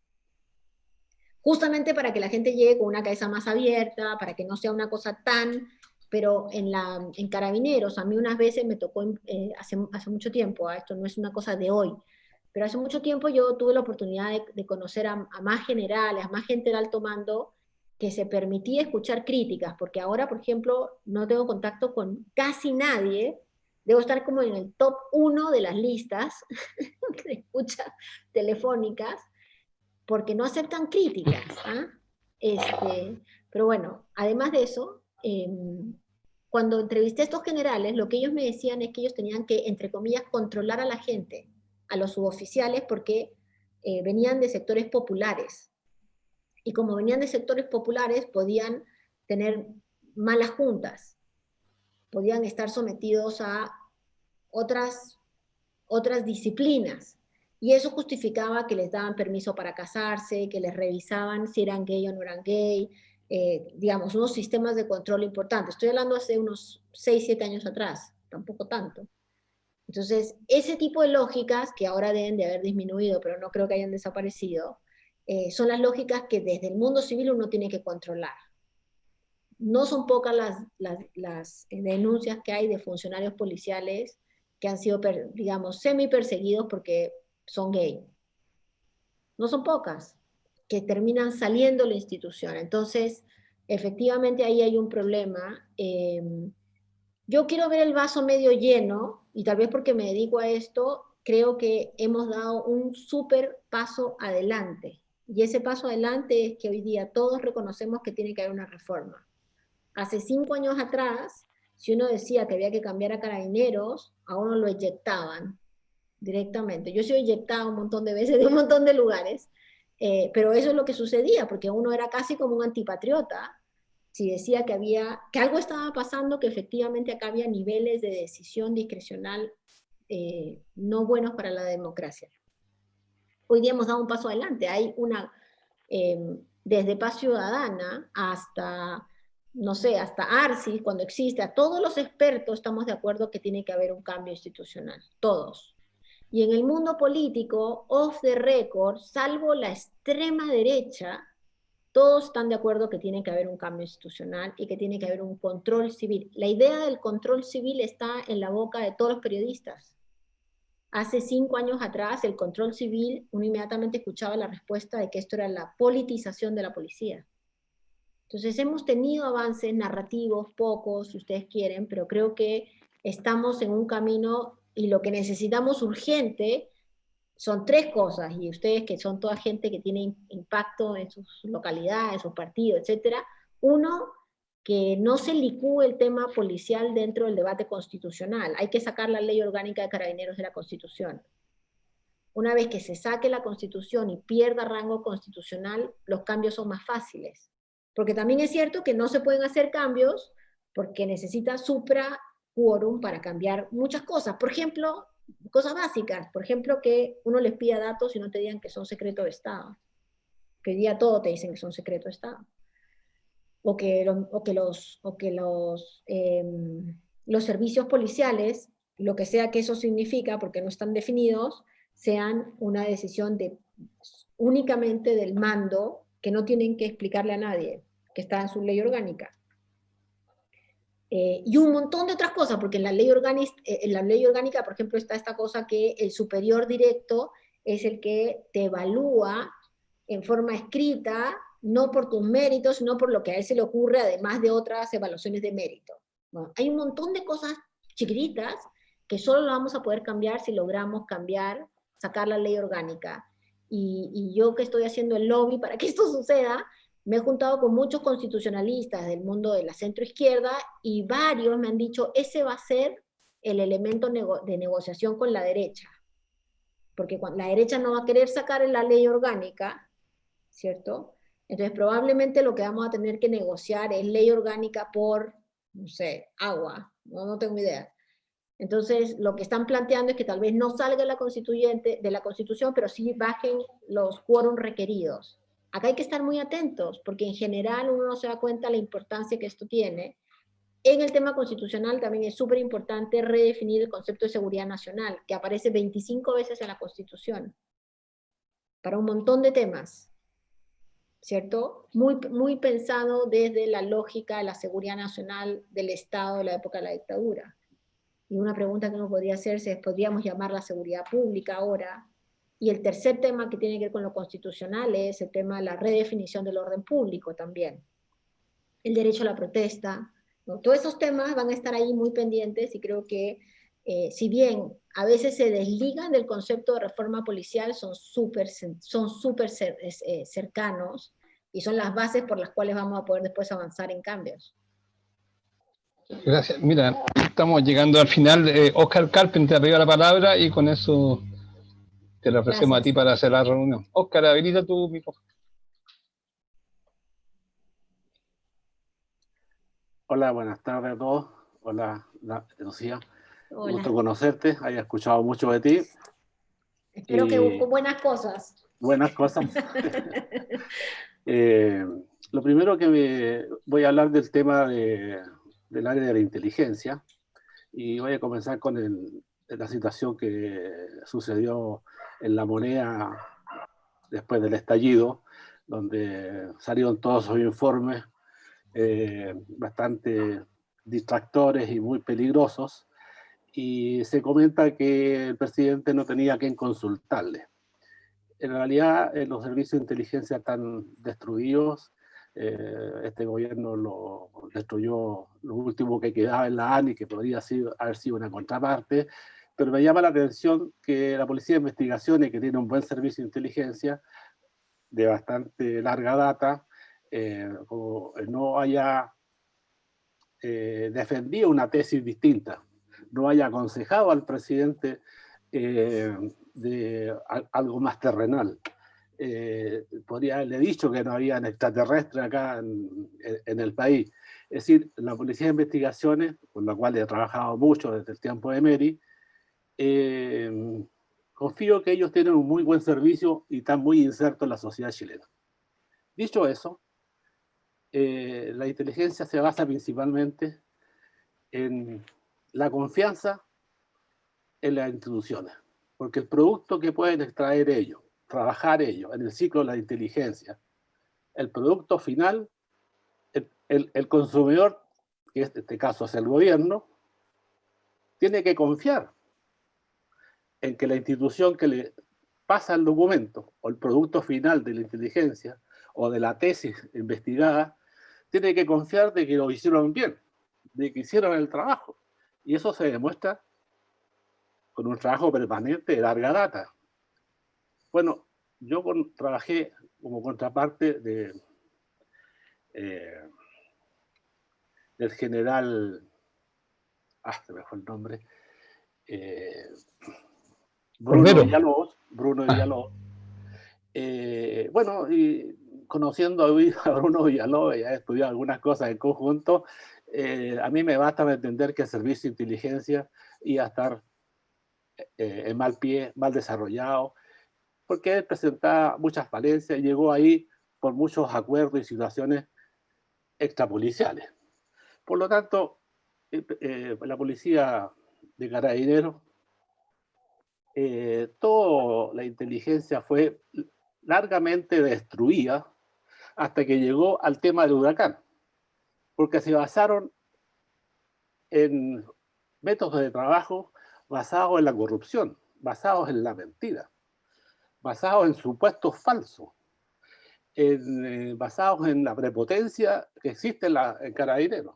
Justamente para que la gente llegue con una cabeza más abierta, para que no sea una cosa tan... Pero en Carabineros, a mí unas veces me tocó, hace mucho tiempo, esto no es una cosa de hoy, pero hace mucho tiempo yo tuve la oportunidad de conocer a más generales, a más gente de alto mando, que se permitía escuchar críticas, porque ahora, por ejemplo, no tengo contacto con casi nadie, debo estar como en el top 1 de las listas de escuchas telefónicas, porque no aceptan críticas. Pero bueno, además de eso, cuando entrevisté a estos generales, lo que ellos me decían es que ellos tenían que, entre comillas, controlar a la gente, a los suboficiales, porque venían de sectores populares. Y como venían de sectores populares, podían tener malas juntas, podían estar sometidos a otras disciplinas. Y eso justificaba que les daban permiso para casarse, que les revisaban si eran gay o no eran gay, digamos, unos sistemas de control importantes. Estoy hablando hace unos 6, 7 años atrás, tampoco tanto. Entonces, ese tipo de lógicas, que ahora deben de haber disminuido, pero no creo que hayan desaparecido, son las lógicas que desde el mundo civil uno tiene que controlar. No son pocas las denuncias que hay de funcionarios policiales que han sido, digamos, semi-perseguidos porque son gay. No son pocas, que terminan saliendo de la institución. Entonces, efectivamente ahí hay un problema. Yo quiero ver el vaso medio lleno, y tal vez porque me dedico a esto, creo que hemos dado un súper paso adelante. Y ese paso adelante es que hoy día todos reconocemos que tiene que haber una reforma. Hace 5 años atrás, si uno decía que había que cambiar a Carabineros, a uno lo eyectaban directamente. Yo he sido eyectada un montón de veces de un montón de lugares, pero eso es lo que sucedía, porque uno era casi como un antipatriota si decía que algo estaba pasando, que efectivamente acá había niveles de decisión discrecional no buenos para la democracia. Hoy día hemos dado un paso adelante. Hay una, desde Paz Ciudadana hasta, no sé, hasta ARCI, cuando existe, a todos los expertos estamos de acuerdo que tiene que haber un cambio institucional, todos. Y en el mundo político, off the record, salvo la extrema derecha, todos están de acuerdo que tiene que haber un cambio institucional y que tiene que haber un control civil. La idea del control civil está en la boca de todos los periodistas. Hace 5 años atrás, el control civil, uno inmediatamente escuchaba la respuesta de que esto era la politización de la policía. Entonces hemos tenido avances narrativos, pocos, si ustedes quieren, pero creo que estamos en un camino y lo que necesitamos urgente son 3 cosas, y ustedes que son toda gente que tiene impacto en sus localidades, en sus partidos, etc. Uno, que no se licúe el tema policial dentro del debate constitucional. Hay que sacar la ley orgánica de Carabineros de la Constitución. Una vez que se saque la Constitución y pierda rango constitucional, los cambios son más fáciles. Porque también es cierto que no se pueden hacer cambios porque necesita supra quórum para cambiar muchas cosas. Por ejemplo, cosas básicas. Por ejemplo, que uno les pida datos y no te digan que son secreto de Estado. Que hoy día todo te dicen que son secreto de Estado. O que los servicios policiales, lo que sea que eso significa, porque no están definidos, sean una decisión únicamente del mando, que no tienen que explicarle a nadie, que está en su ley orgánica. Y un montón de otras cosas, porque en la ley orgánica, por ejemplo, está esta cosa que el superior directo es el que te evalúa en forma escrita, no por tus méritos, sino por lo que a él se le ocurre, además de otras evaluaciones de mérito. Bueno, hay un montón de cosas chiquititas que solo lo vamos a poder cambiar si logramos cambiar, sacar la ley orgánica. Y yo que estoy haciendo el lobby para que esto suceda, me he juntado con muchos constitucionalistas del mundo de la centroizquierda y varios me han dicho, ese va a ser el elemento de negociación con la derecha. Porque la derecha no va a querer sacar la ley orgánica, ¿cierto? Entonces probablemente lo que vamos a tener que negociar es ley orgánica por, no sé, agua, no tengo idea. Entonces lo que están planteando es que tal vez no salga la constituyente de la Constitución, pero sí bajen los quórum requeridos. Acá hay que estar muy atentos, porque en general uno no se da cuenta de la importancia que esto tiene. En el tema constitucional también es súper importante redefinir el concepto de seguridad nacional, que aparece 25 veces en la Constitución, para un montón de temas, ¿cierto? Muy pensado desde la lógica de la seguridad nacional del Estado de la época de la dictadura. Y una pregunta que uno podría hacerse es, ¿podríamos llamar la seguridad pública ahora? Y el tercer tema que tiene que ver con lo constitucional es el tema de la redefinición del orden público también. El derecho a la protesta, ¿no? Todos esos temas van a estar ahí muy pendientes y creo que si bien a veces se desligan del concepto de reforma policial, son súper cercanos y son las bases por las cuales vamos a poder después avanzar en cambios. Gracias. Mira, estamos llegando al final. Oscar Carpenter, arriba la palabra y con eso te lo ofrecemos a ti para hacer la reunión. Oscar, habilita tu micrófono. Hola, buenas tardes a todos. Hola, Lucía. Hola. Gusto conocerte. Había escuchado mucho de ti. Espero que busco buenas cosas. Buenas cosas. Lo primero que voy a hablar del tema del área de la inteligencia y voy a comenzar con la situación que sucedió en La Moneda después del estallido, donde salieron todos esos informes bastante distractores y muy peligrosos, y se comenta que el presidente no tenía a quién consultarle. En realidad, los servicios de inteligencia están destruidos. Este gobierno lo destruyó lo último que quedaba en la ANI, que podría haber sido una contraparte, pero me llama la atención que la Policía de Investigaciones, que tiene un buen servicio de inteligencia de bastante larga data, no haya defendido una tesis distinta, no haya aconsejado al presidente de algo más terrenal. Podría haberle dicho que no habían extraterrestres acá en el país. Es decir, la Policía de Investigaciones, con la cual he trabajado mucho desde el tiempo de Meri, confío que ellos tienen un muy buen servicio y están muy insertos en la sociedad chilena. Dicho eso, la inteligencia se basa principalmente en la confianza en las instituciones, porque el producto que pueden extraer ellos, trabajar ellos en el ciclo de la inteligencia, el producto final, el consumidor, que en este caso es el gobierno, tiene que confiar en que la institución que le pasa el documento o el producto final de la inteligencia o de la tesis investigada, tiene que confiar de que lo hicieron bien, de que hicieron el trabajo. Y eso se demuestra con un trabajo permanente de larga data. Bueno, yo trabajé como contraparte del general, se me fue el nombre, Bruno Villalobos. Bueno, y conociendo a Bruno Villalobos, ya he estudiado algunas cosas en conjunto, a mí me basta entender que el servicio de inteligencia iba a estar en mal pie, mal desarrollado, porque él presentaba muchas falencias y llegó ahí por muchos acuerdos y situaciones extrapoliciales. Por lo tanto, la policía de Carabineros, toda la inteligencia fue largamente destruida hasta que llegó al tema del huracán, porque se basaron en métodos de trabajo basados en la corrupción, basados en la mentira, basados en supuestos falsos, basados en la prepotencia que existe en Carabineros.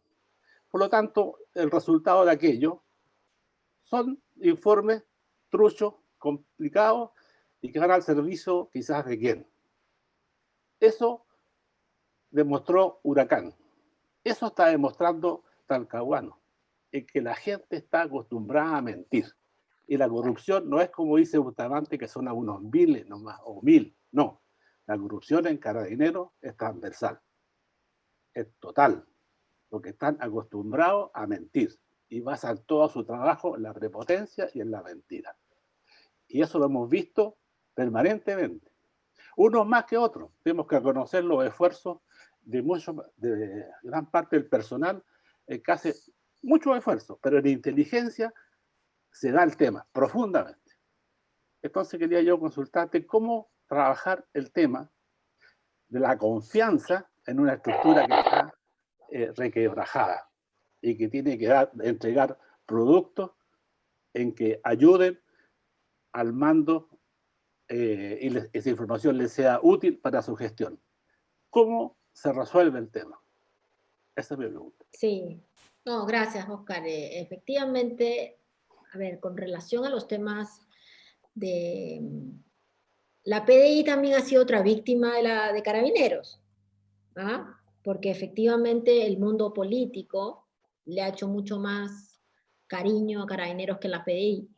Por lo tanto, el resultado de aquello son informes truchos, complicados y que van al servicio quizás de quién. Eso demostró Huracán. Eso está demostrando Talcahuano, en que la gente está acostumbrada a mentir. Y la corrupción no es como dice Bustamante, que son algunos miles nomás, o 1000. No, la corrupción en Carabineros es transversal, es total, porque están acostumbrados a mentir y basan todo su trabajo en la prepotencia y en la mentira. Y eso lo hemos visto permanentemente. Unos más que otros. Tenemos que reconocer los esfuerzos de gran parte del personal que hace muchos esfuerzos, pero en inteligencia se da el tema profundamente. Entonces quería yo consultarte cómo trabajar el tema de la confianza en una estructura que está requebrajada y que tiene que entregar productos en que ayuden al mando y esa información les sea útil para su gestión. ¿Cómo se resuelve el tema? Esa es mi pregunta. Sí, no, gracias, Oscar. Efectivamente, a ver, con relación a los temas de... La PDI también ha sido otra víctima de Carabineros, ¿ah? Porque efectivamente el mundo político le ha hecho mucho más cariño a Carabineros que la PDI.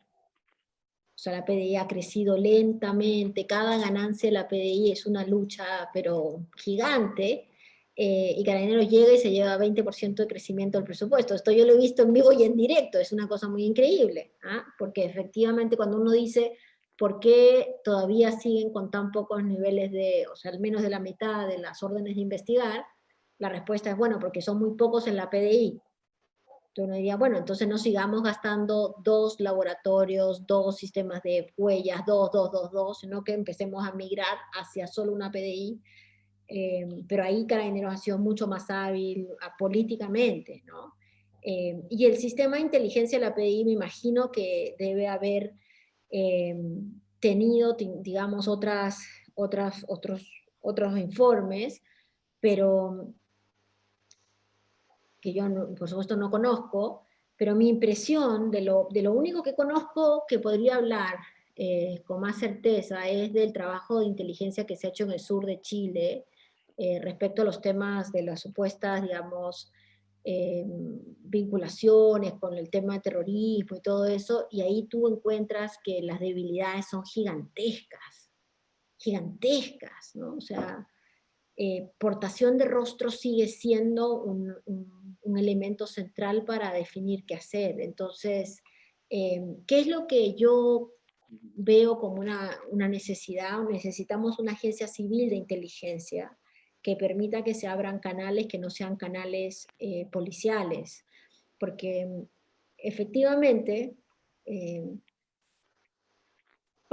O sea, la PDI ha crecido lentamente, cada ganancia de la PDI es una lucha, pero gigante, y Carabineros llega y se lleva 20% de crecimiento del presupuesto. Esto yo lo he visto en vivo y en directo, es una cosa muy increíble, ¿ah? Porque efectivamente cuando uno dice por qué todavía siguen con tan pocos niveles de, o sea, al menos de la mitad de las órdenes de investigar, la respuesta es, bueno, porque son muy pocos en la PDI. Entonces uno diría, bueno, entonces no sigamos gastando 2 laboratorios, 2 sistemas de huellas, 2, sino que empecemos a migrar hacia solo una PDI. Pero ahí Carabineros ha sido mucho más hábil políticamente, ¿no? Y el sistema de inteligencia de la PDI me imagino que debe haber tenido, digamos, otros informes, pero que yo por supuesto no conozco, Pero mi impresión de lo único que conozco que podría hablar con más certeza es del trabajo de inteligencia que se ha hecho en el sur de Chile respecto a los temas de las supuestas, digamos, vinculaciones con el tema de terrorismo y todo eso, y ahí tú encuentras que las debilidades son gigantescas, gigantescas, ¿no? O sea, portación de rostro sigue siendo un elemento central para definir qué hacer. Entonces, ¿qué es lo que yo veo como una necesidad? Necesitamos una agencia civil de inteligencia que permita que se abran canales que no sean canales policiales, porque efectivamente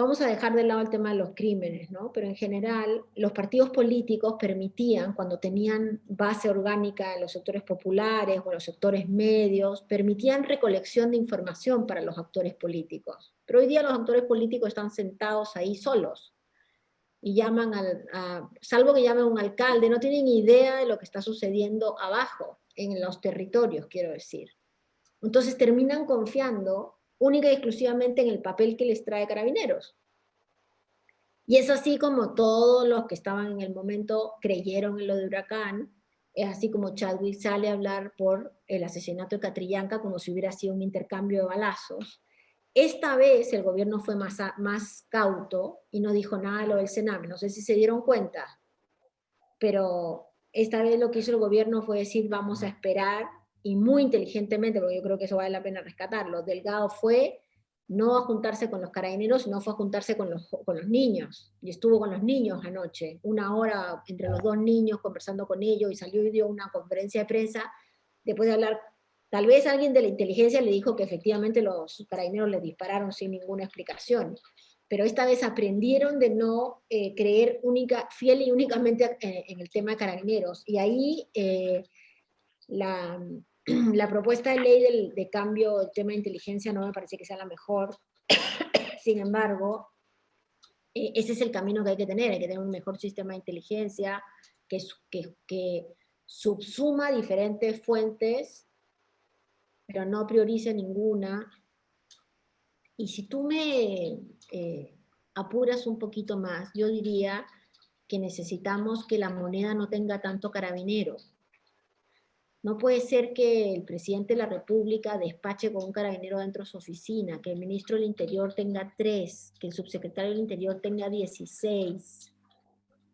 vamos a dejar de lado el tema de los crímenes, ¿no? Pero en general los partidos políticos permitían, cuando tenían base orgánica en los sectores populares o en los sectores medios, permitían recolección de información para los actores políticos. Pero hoy día los actores políticos están sentados ahí solos y llaman salvo que llamen a un alcalde, no tienen idea de lo que está sucediendo abajo, en los territorios, quiero decir. Entonces terminan confiando única y exclusivamente en el papel que les trae Carabineros. Y es así como todos los que estaban en el momento creyeron en lo de Huracán, es así como Chadwick sale a hablar por el asesinato de Catrillanca como si hubiera sido un intercambio de balazos. Esta vez el gobierno fue más cauto y no dijo nada de lo del Sename. No sé si se dieron cuenta, pero esta vez lo que hizo el gobierno fue decir vamos a esperar, y muy inteligentemente, porque yo creo que eso vale la pena rescatarlo. Delgado fue no a juntarse con los carabineros, sino fue a juntarse con los niños, y estuvo con los niños anoche, 1 hora entre los 2 niños conversando con ellos, y salió y dio una conferencia de prensa después de hablar. Tal vez alguien de la inteligencia le dijo que efectivamente los carabineros les dispararon sin ninguna explicación, pero esta vez aprendieron de no creer fiel y únicamente en el tema de carabineros, y ahí la propuesta de ley de cambio del tema de inteligencia no me parece que sea la mejor. Sin embargo, ese es el camino que hay que tener un mejor sistema de inteligencia que subsuma diferentes fuentes, pero no priorice ninguna. Y si tú me apuras un poquito más, yo diría que necesitamos que la moneda no tenga tanto carabinero. No puede ser que el presidente de la República despache con un carabinero dentro de su oficina, que el ministro del Interior tenga 3, que el subsecretario del Interior tenga 16.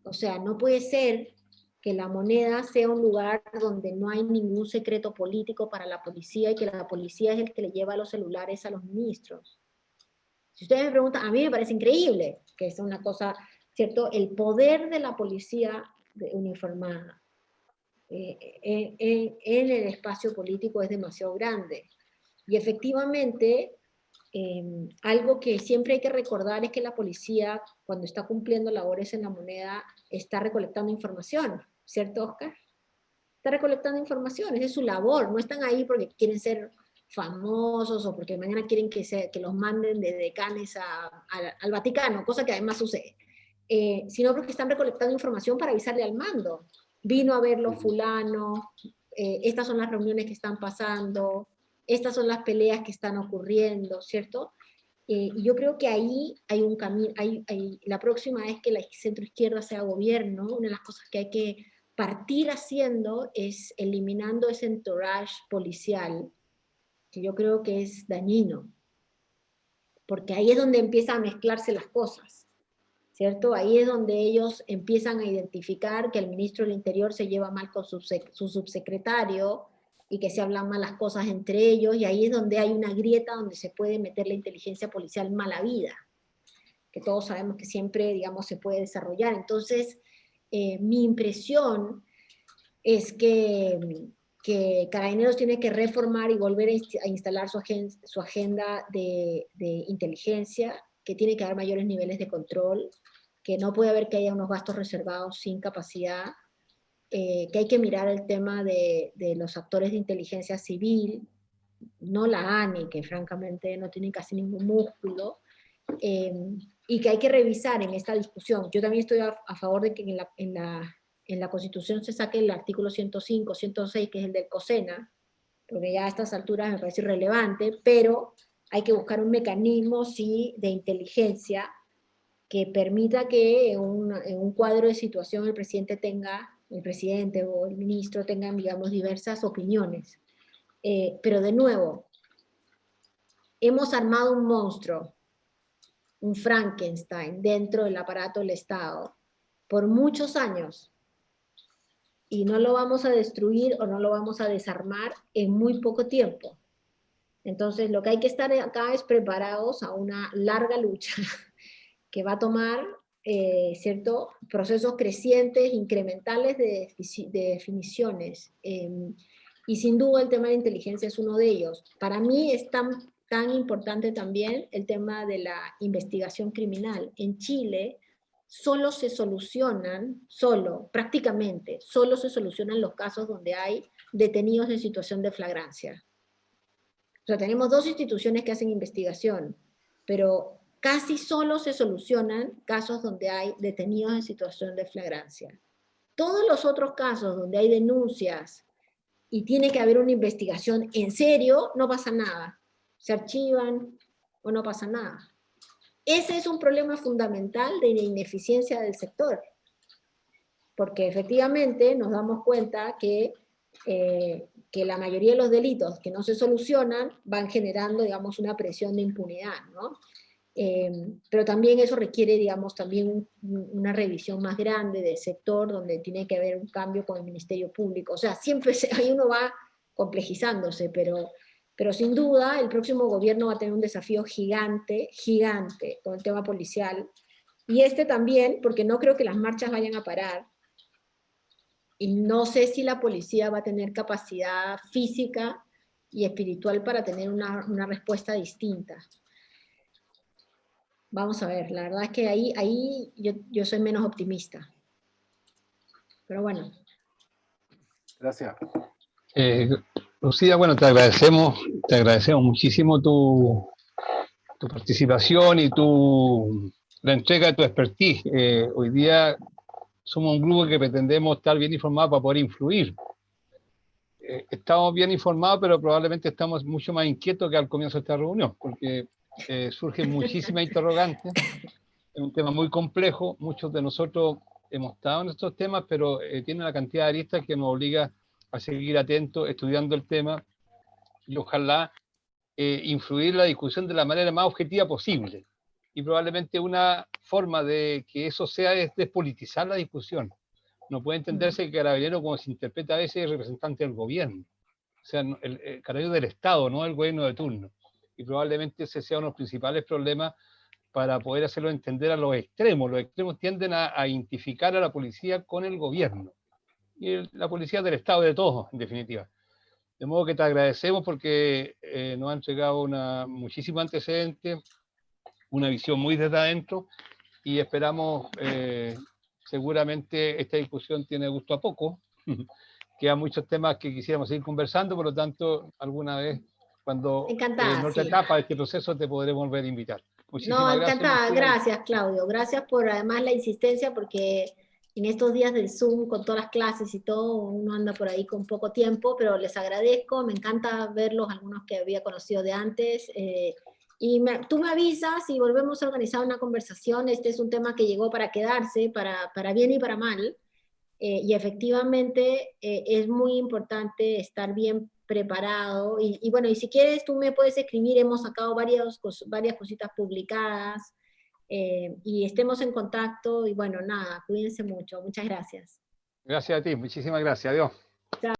O sea, no puede ser que la moneda sea un lugar donde no hay ningún secreto político para la policía y que la policía es el que le lleva los celulares a los ministros. Si ustedes me preguntan, a mí me parece increíble que es una cosa, ¿cierto? El poder de la policía uniformada en el espacio político es demasiado grande. Y efectivamente, algo que siempre hay que recordar es que la policía, cuando está cumpliendo labores en la moneda, está recolectando información, ¿cierto, Oscar? Está recolectando información, esa es su labor, no están ahí porque quieren ser famosos o porque mañana quieren que los manden de decanes al Vaticano, cosa que además sucede, sino porque están recolectando información para avisarle al mando. Vino a verlo fulano, estas son las reuniones que están pasando, estas son las peleas que están ocurriendo, ¿cierto? Y yo creo que ahí hay un camino, la próxima vez que la centroizquierda sea gobierno, una de las cosas que hay que partir haciendo es eliminando ese entourage policial, que yo creo que es dañino, porque ahí es donde empiezan a mezclarse las cosas, ¿cierto? Ahí es donde ellos empiezan a identificar que el ministro del Interior se lleva mal con su subsecretario y que se hablan mal las cosas entre ellos, y ahí es donde hay una grieta donde se puede meter la inteligencia policial mala vida, que todos sabemos que siempre, digamos, se puede desarrollar. Entonces, mi impresión es que Carabineros tiene que reformar y volver a instalar su agenda de inteligencia, que tiene que haber mayores niveles de control, que no puede haber que haya unos gastos reservados sin capacidad, que hay que mirar el tema de los actores de inteligencia civil, no la ANI, que francamente no tiene casi ningún músculo, y que hay que revisar en esta discusión. Yo también estoy a favor de que en la Constitución se saque el artículo 105, 106, que es el del COSENA, porque ya a estas alturas me parece irrelevante, pero hay que buscar un mecanismo, sí, de inteligencia que permita que en un cuadro de situación el presidente o el ministro tengan, digamos, diversas opiniones. Pero de nuevo, hemos armado un monstruo, un Frankenstein dentro del aparato del Estado por muchos años y no lo vamos a destruir o no lo vamos a desarmar en muy poco tiempo. Entonces, lo que hay que estar acá es preparados a una larga lucha que va a tomar ¿cierto? Procesos crecientes, incrementales de definiciones. Y sin duda el tema de inteligencia es uno de ellos. Para mí es tan importante también el tema de la investigación criminal. En Chile solo se solucionan, prácticamente, solo se solucionan los casos donde hay detenidos en situación de flagrancia. O sea, tenemos dos instituciones que hacen investigación, pero casi solo se solucionan casos donde hay detenidos en situación de flagrancia. Todos los otros casos donde hay denuncias y tiene que haber una investigación en serio, no pasa nada. Se archivan o no pasa nada. Ese es un problema fundamental de la ineficiencia del sector. Porque efectivamente nos damos cuenta que la mayoría de los delitos que no se solucionan van generando, digamos, una presión de impunidad, ¿no? Pero también eso requiere, digamos, también una revisión más grande del sector, donde tiene que haber un cambio con el Ministerio Público. O sea, siempre ahí uno va complejizándose, pero sin duda el próximo gobierno va a tener un desafío gigante, gigante, con el tema policial. Y también, porque no creo que las marchas vayan a parar, y no sé si la policía va a tener capacidad física y espiritual para tener una respuesta distinta. Vamos a ver, la verdad es que ahí yo soy menos optimista. Pero bueno. Gracias. Lucía, bueno, te agradecemos muchísimo tu participación y la entrega de tu expertise. Hoy día somos un grupo que pretendemos estar bien informados para poder influir. Estamos bien informados, pero probablemente estamos mucho más inquietos que al comienzo de esta reunión, porque surgen muchísimas interrogantes. Es un tema muy complejo. Muchos de nosotros hemos estado en estos temas, pero tiene una cantidad de aristas que nos obliga a seguir atentos, estudiando el tema y ojalá influir la discusión de la manera más objetiva posible. Y probablemente una forma de que eso sea es despolitizar la discusión. No puede entenderse que Carabinero, como se interpreta a veces, es representante del gobierno. O sea, el Carabinero del Estado, no el gobierno de turno. Y probablemente ese sea uno de los principales problemas para poder hacerlo entender a los extremos. Los extremos tienden a identificar a la policía con el gobierno. Y la policía del Estado de todos, en definitiva. De modo que te agradecemos porque nos ha entregado muchísimos antecedentes, una visión muy desde adentro, y esperamos, seguramente esta discusión tiene gusto a poco. Quedan muchos temas que quisiéramos seguir conversando, por lo tanto, alguna vez, cuando en otra etapa de este proceso, te podremos volver a invitar. Muchísimas gracias. Encantada, gracias Claudio, gracias por además la insistencia, porque en estos días del Zoom, con todas las clases y todo, uno anda por ahí con poco tiempo, pero les agradezco, me encanta verlos, algunos que había conocido de antes, y tú me avisas y volvemos a organizar una conversación. Este es un tema que llegó para quedarse, para bien y para mal, y efectivamente es muy importante estar bien preparado, y bueno, y si quieres tú me puedes escribir, hemos sacado varias cositas publicadas, y estemos en contacto, y bueno, nada, cuídense mucho, muchas gracias. Gracias a ti, muchísimas gracias, adiós.